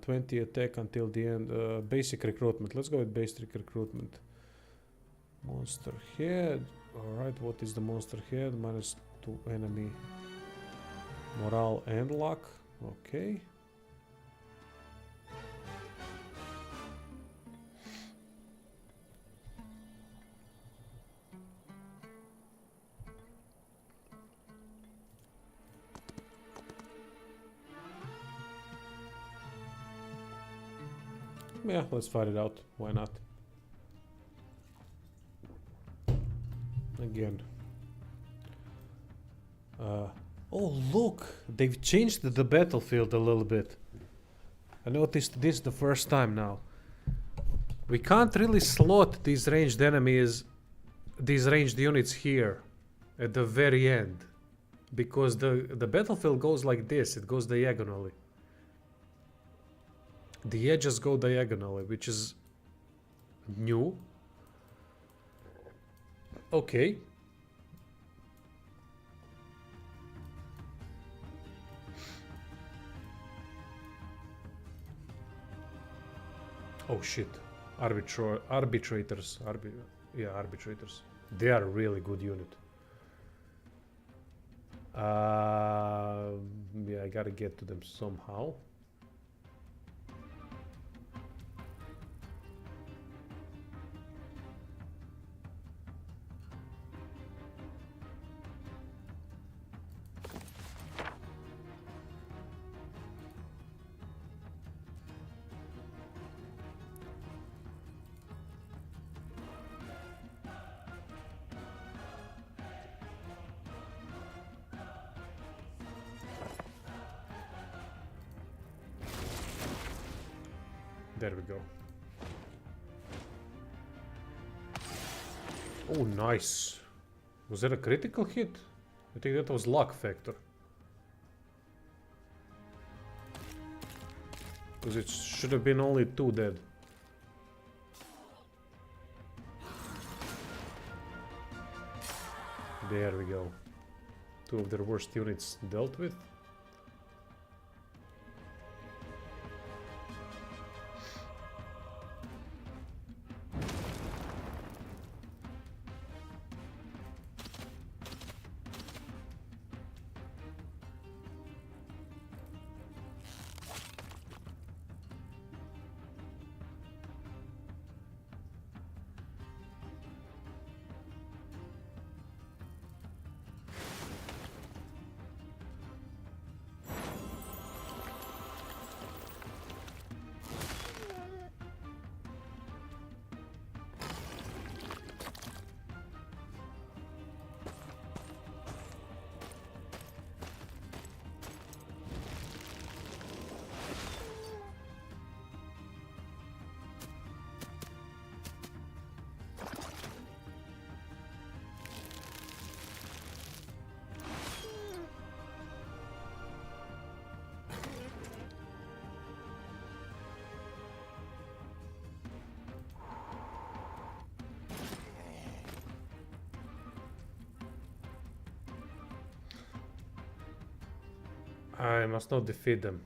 Speaker 1: 20 attack until the end. Basic recruitment. Let's go with basic recruitment. Monster head. Alright, what is the monster head? -2 enemy morale and luck. Okay. Yeah, let's fight it out. Why not? Again. Oh, look! They've changed the battlefield a little bit. I noticed this the first time now. We can't really slot these ranged enemies, these ranged units here at the very end. Because the battlefield goes like this, it goes diagonally. The edges go diagonally, which is new. Okay. Oh shit. Arbitrators. Arbitrators. They are a really good unit. Yeah, I gotta get to them somehow. There we go. Oh, nice. Was that a critical hit? I think that was luck factor. Because it should have been only 2 dead. There we go. 2 of their worst units dealt with. I must not defeat them.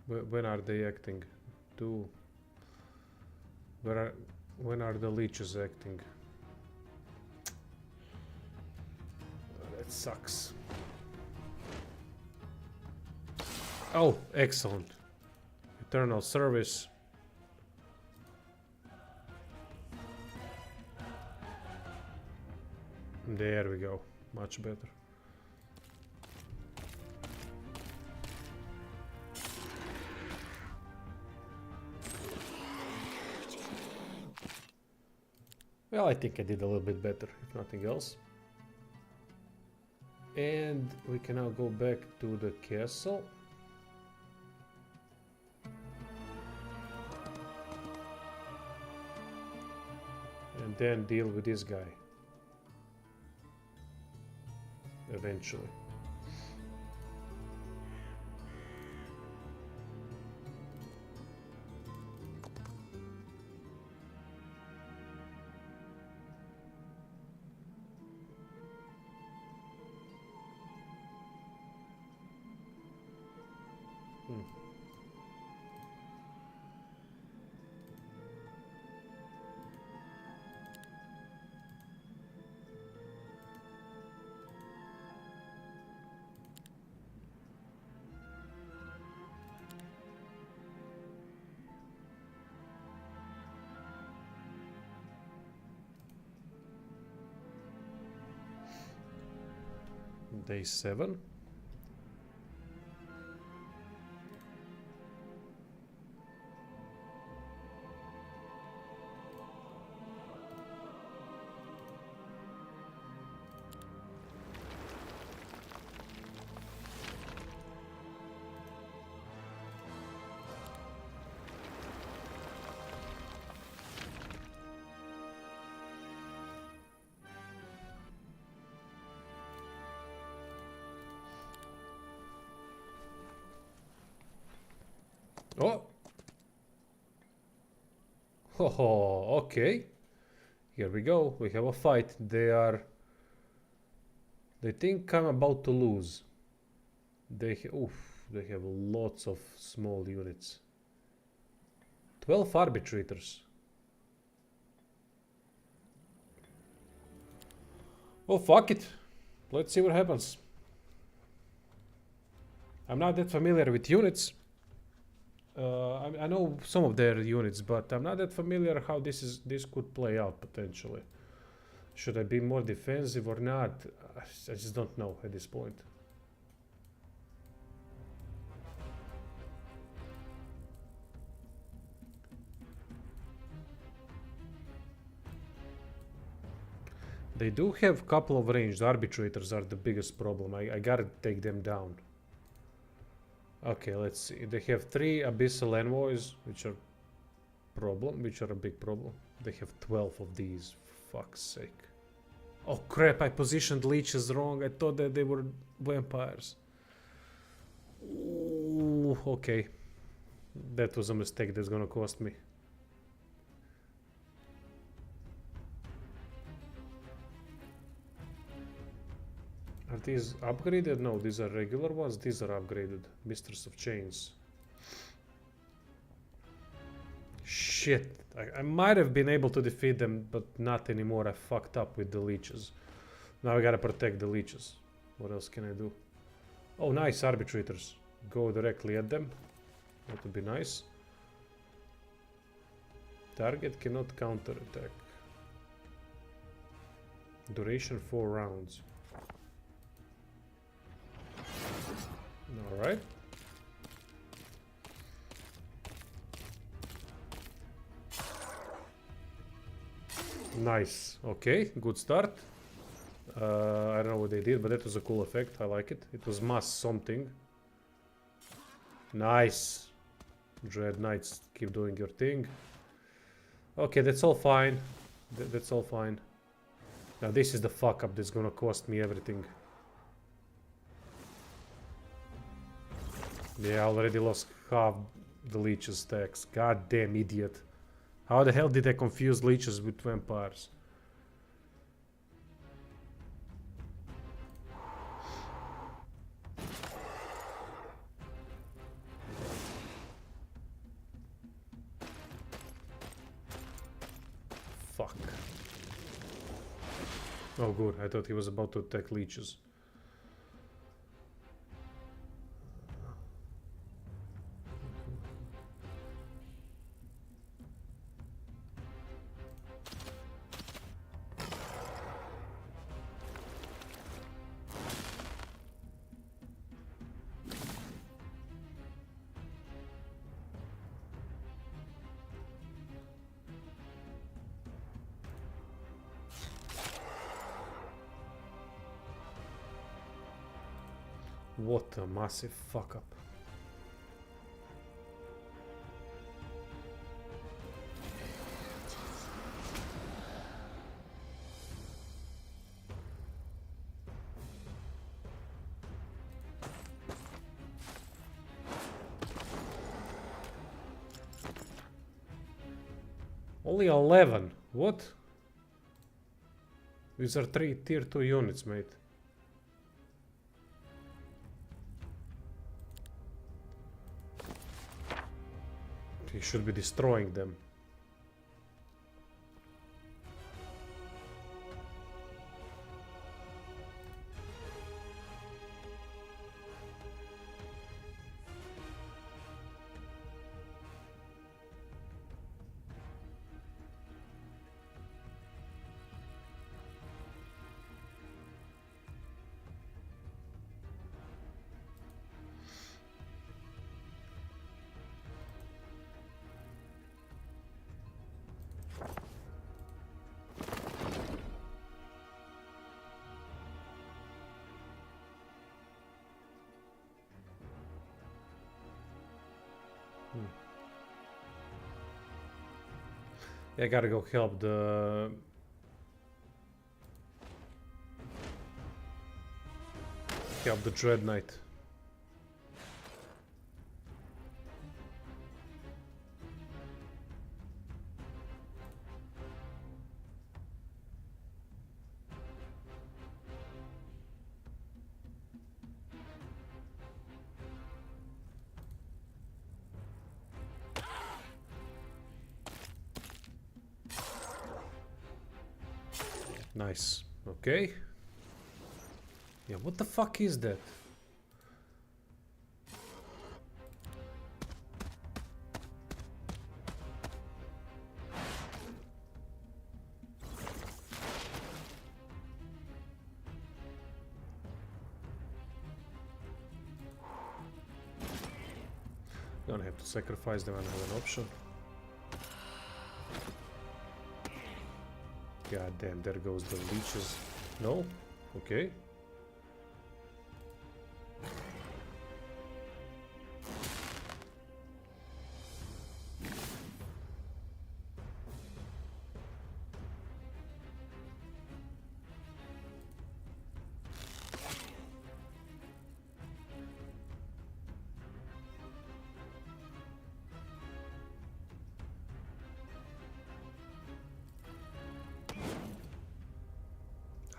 Speaker 1: When are they acting? When are the leeches acting? That sucks. Oh, excellent. Eternal service. There we go. Much better. Well, I think I did a little bit better, if nothing else. And we can now go back to the castle. And then deal with this guy. Eventually. Day 7. Oh! Oh, okay. Here we go. We have a fight. They think I'm about to lose. They have lots of small units. 12 arbitrators. Oh, fuck it. Let's see what happens. I'm not that familiar with units. I know some of their units, but I'm not that familiar how this could play out potentially. Should I be more defensive or not? I just don't know at this point. They do have a couple of ranged arbitrators are the biggest problem. I gotta take them down. Okay, let's see. They have 3 abyssal envoys, which are a big problem. They have 12 of these. Fuck's sake. Oh crap, I positioned leeches wrong. I thought that they were vampires. Ooh, okay. That was a mistake that's gonna cost me. Are these upgraded? No, these are regular ones. These are upgraded. Mistress of Chains. Shit. I might have been able to defeat them, but not anymore. I fucked up with the leeches. Now I gotta protect the leeches. What else can I do? Oh, nice arbitrators. Go directly at them. That would be nice. Target cannot counterattack. Duration 4 rounds. Alright. Nice. Okay, good start. I don't know what they did, but that was a cool effect. I like it. It was mass something. Nice. Dread Knights, keep doing your thing. Okay, that's all fine. That's all fine. Now this is the fuck up that's gonna cost me everything. Yeah, I already lost half the leeches stacks. Goddamn idiot. How the hell did I confuse leeches with vampires? fuck. Oh good, I thought he was about to attack leeches. What a massive fuck up. Only 11. What? These are 3 tier 2 units, mate. He should be destroying them. I gotta go help the Dread Knight. Nice. Okay. Yeah, what the fuck is that? Gonna have to sacrifice them and have an option. God damn, there goes the leeches. No? Okay.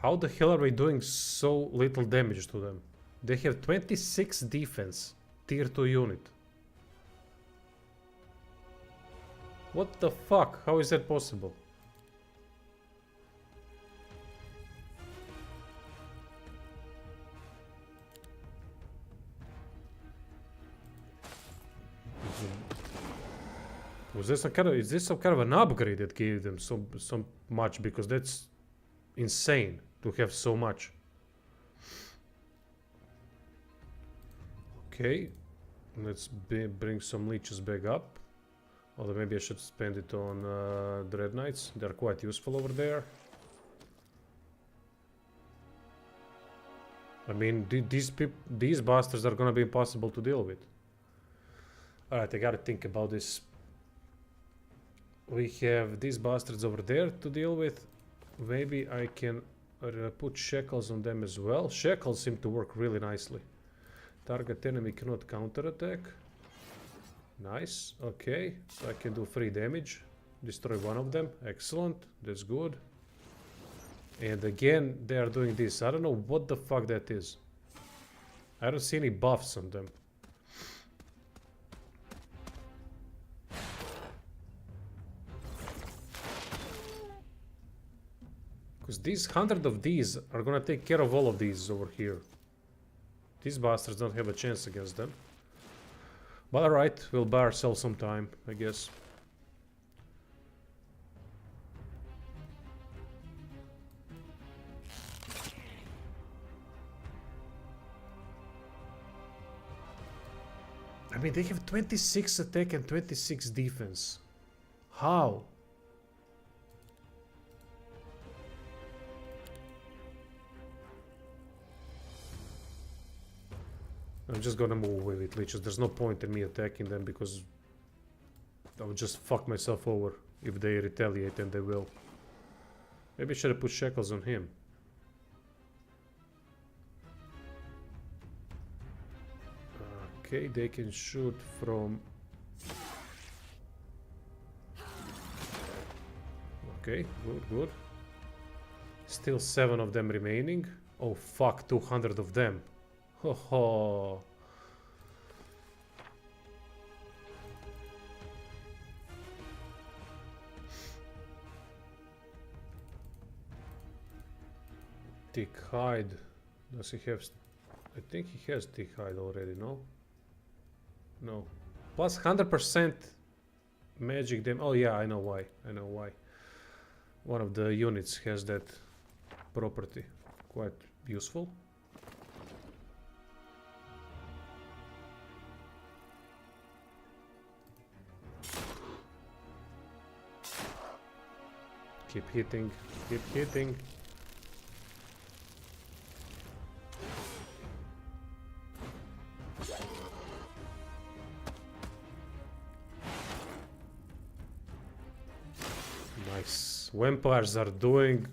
Speaker 1: How the hell are we doing so little damage to them? They have 26 defense, tier 2 unit. What the fuck? How is that possible? Was this some kind of, is this some kind of an upgrade that gave them so much? Because that's insane to have so much. Okay, let's bring some leeches back up. Although maybe I should spend it on Dread Knights. They're quite useful over there. I mean, these bastards are gonna be impossible to deal with. Alright, I gotta think about this. We have these bastards over there to deal with. Maybe I can put shackles on them as well. Shackles seem to work really nicely. Target enemy cannot counterattack. Nice. Okay, so I can do 3 damage. Destroy one of them. Excellent. That's good. And again, they are doing this. I don't know what the fuck that is. I don't see any buffs on them. Because these 100 of these are gonna take care of all of these over here. These bastards don't have a chance against them. But alright, we'll buy ourselves some time, I guess. I mean, they have 26 attack and 26 defense. How? I'm just gonna move away with leeches. There's no point in me attacking them because I would just fuck myself over if they retaliate, and they will. Maybe I should have put shackles on him. Okay, they can shoot from... Okay, good, good. Still 7 of them remaining. Oh fuck, 200 of them. Ho ho. Thick hide. Does he have... I think he has thick hide already, no? No. Plus 100% magic damage. Oh yeah, I know why. I know why. One of the units has that property. Quite useful. Keep hitting. Keep hitting. Nice. Vampires are doing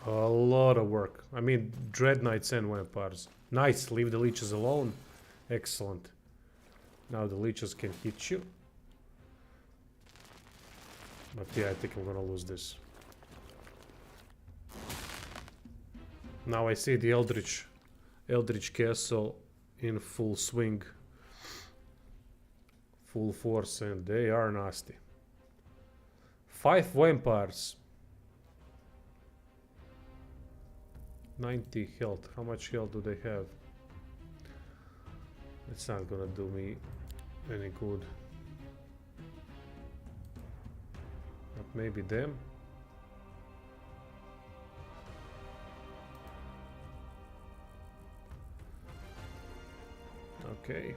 Speaker 1: a lot of work. I mean, Dread Knights and Vampires. Nice, leave the leeches alone. Excellent. Now the leeches can hit you. But yeah, I think I'm gonna lose this. Now I see the Eldritch Castle in full swing. Full force, and they are nasty. 5 vampires. 90 health. How much health do they have? It's not gonna do me any good. But maybe them. Okay.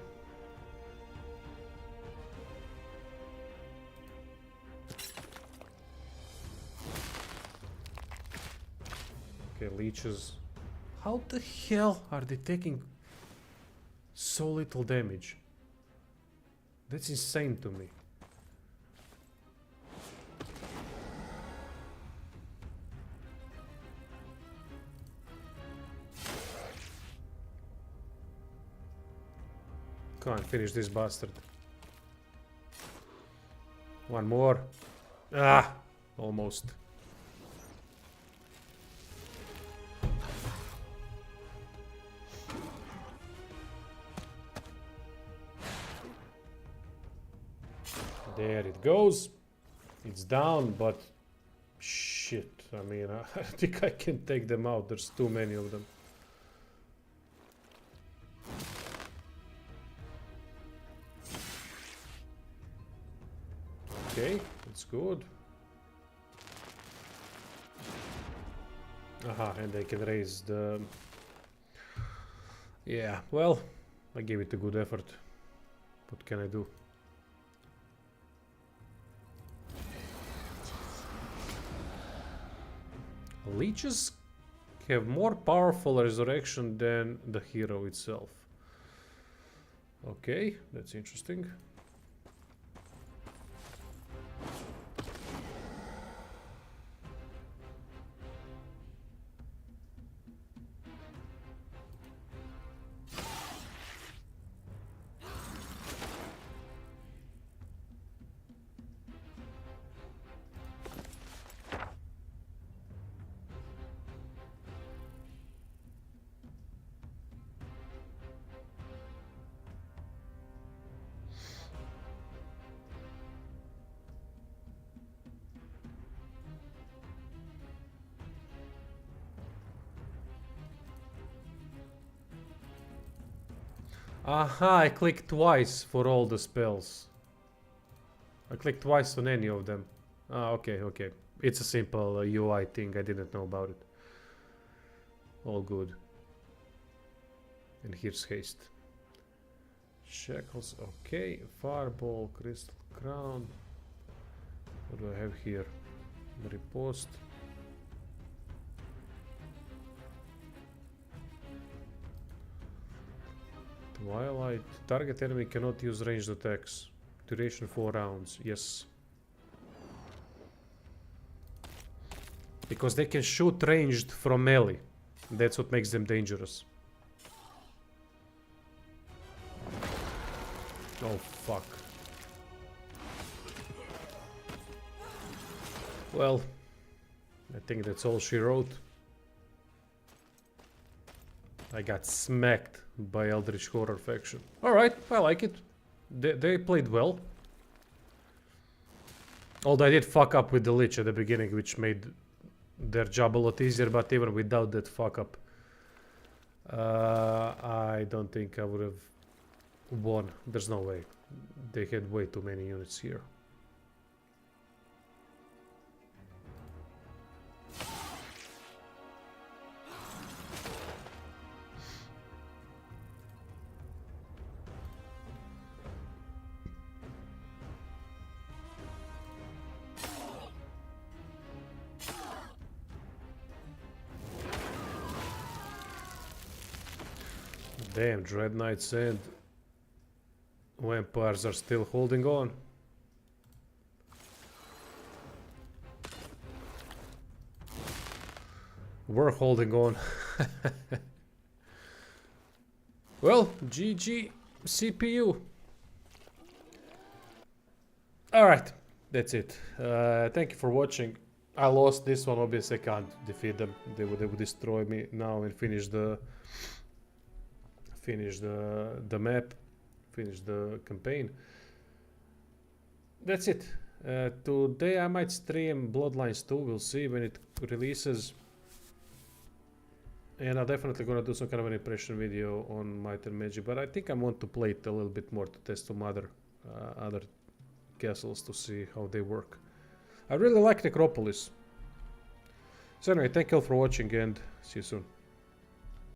Speaker 1: Okay, leeches. How the hell are they taking so little damage? That's insane to me. Can't finish this bastard. One more. Ah, almost. There it goes. It's down, but shit. I mean, I think I can take them out. There's too many of them. Okay, that's good. Aha, and they can raise the... Yeah, well, I gave it a good effort. What can I do? Leeches have more powerful resurrection than the hero itself. Okay, that's interesting. Aha, I clicked twice for all the spells. I clicked twice on any of them. Ah, okay, okay. It's a simple UI thing, I didn't know about it. All good. And here's haste. Shackles, okay. Fireball, crystal crown. What do I have here? Riposte. Twilight. Target enemy cannot use ranged attacks. Duration 4 rounds. Yes. Because they can shoot ranged from melee. That's what makes them dangerous. Oh fuck. Well, I think that's all she wrote. I got smacked by Eldritch Horror faction. Alright, I like it. They played well. Although I did fuck up with the Lich at the beginning, which made their job a lot easier, but even without that fuck up, I don't think I would have won. There's no way. They had way too many units here. Damn, Dread Knights and Vampires are still holding on. We're holding on. Well, GG CPU. Alright, that's it. Thank you for watching. I lost this one, obviously I can't defeat them. They would destroy me now and finish the map, finish the campaign. That's it. Today I might stream Bloodlines 2, we'll see when it releases. And I'm definitely gonna do some kind of an impression video on Might and Magic, but I think I want to play it a little bit more to test some other castles to see how they work. I really like Necropolis. So anyway, thank you all for watching and see you soon.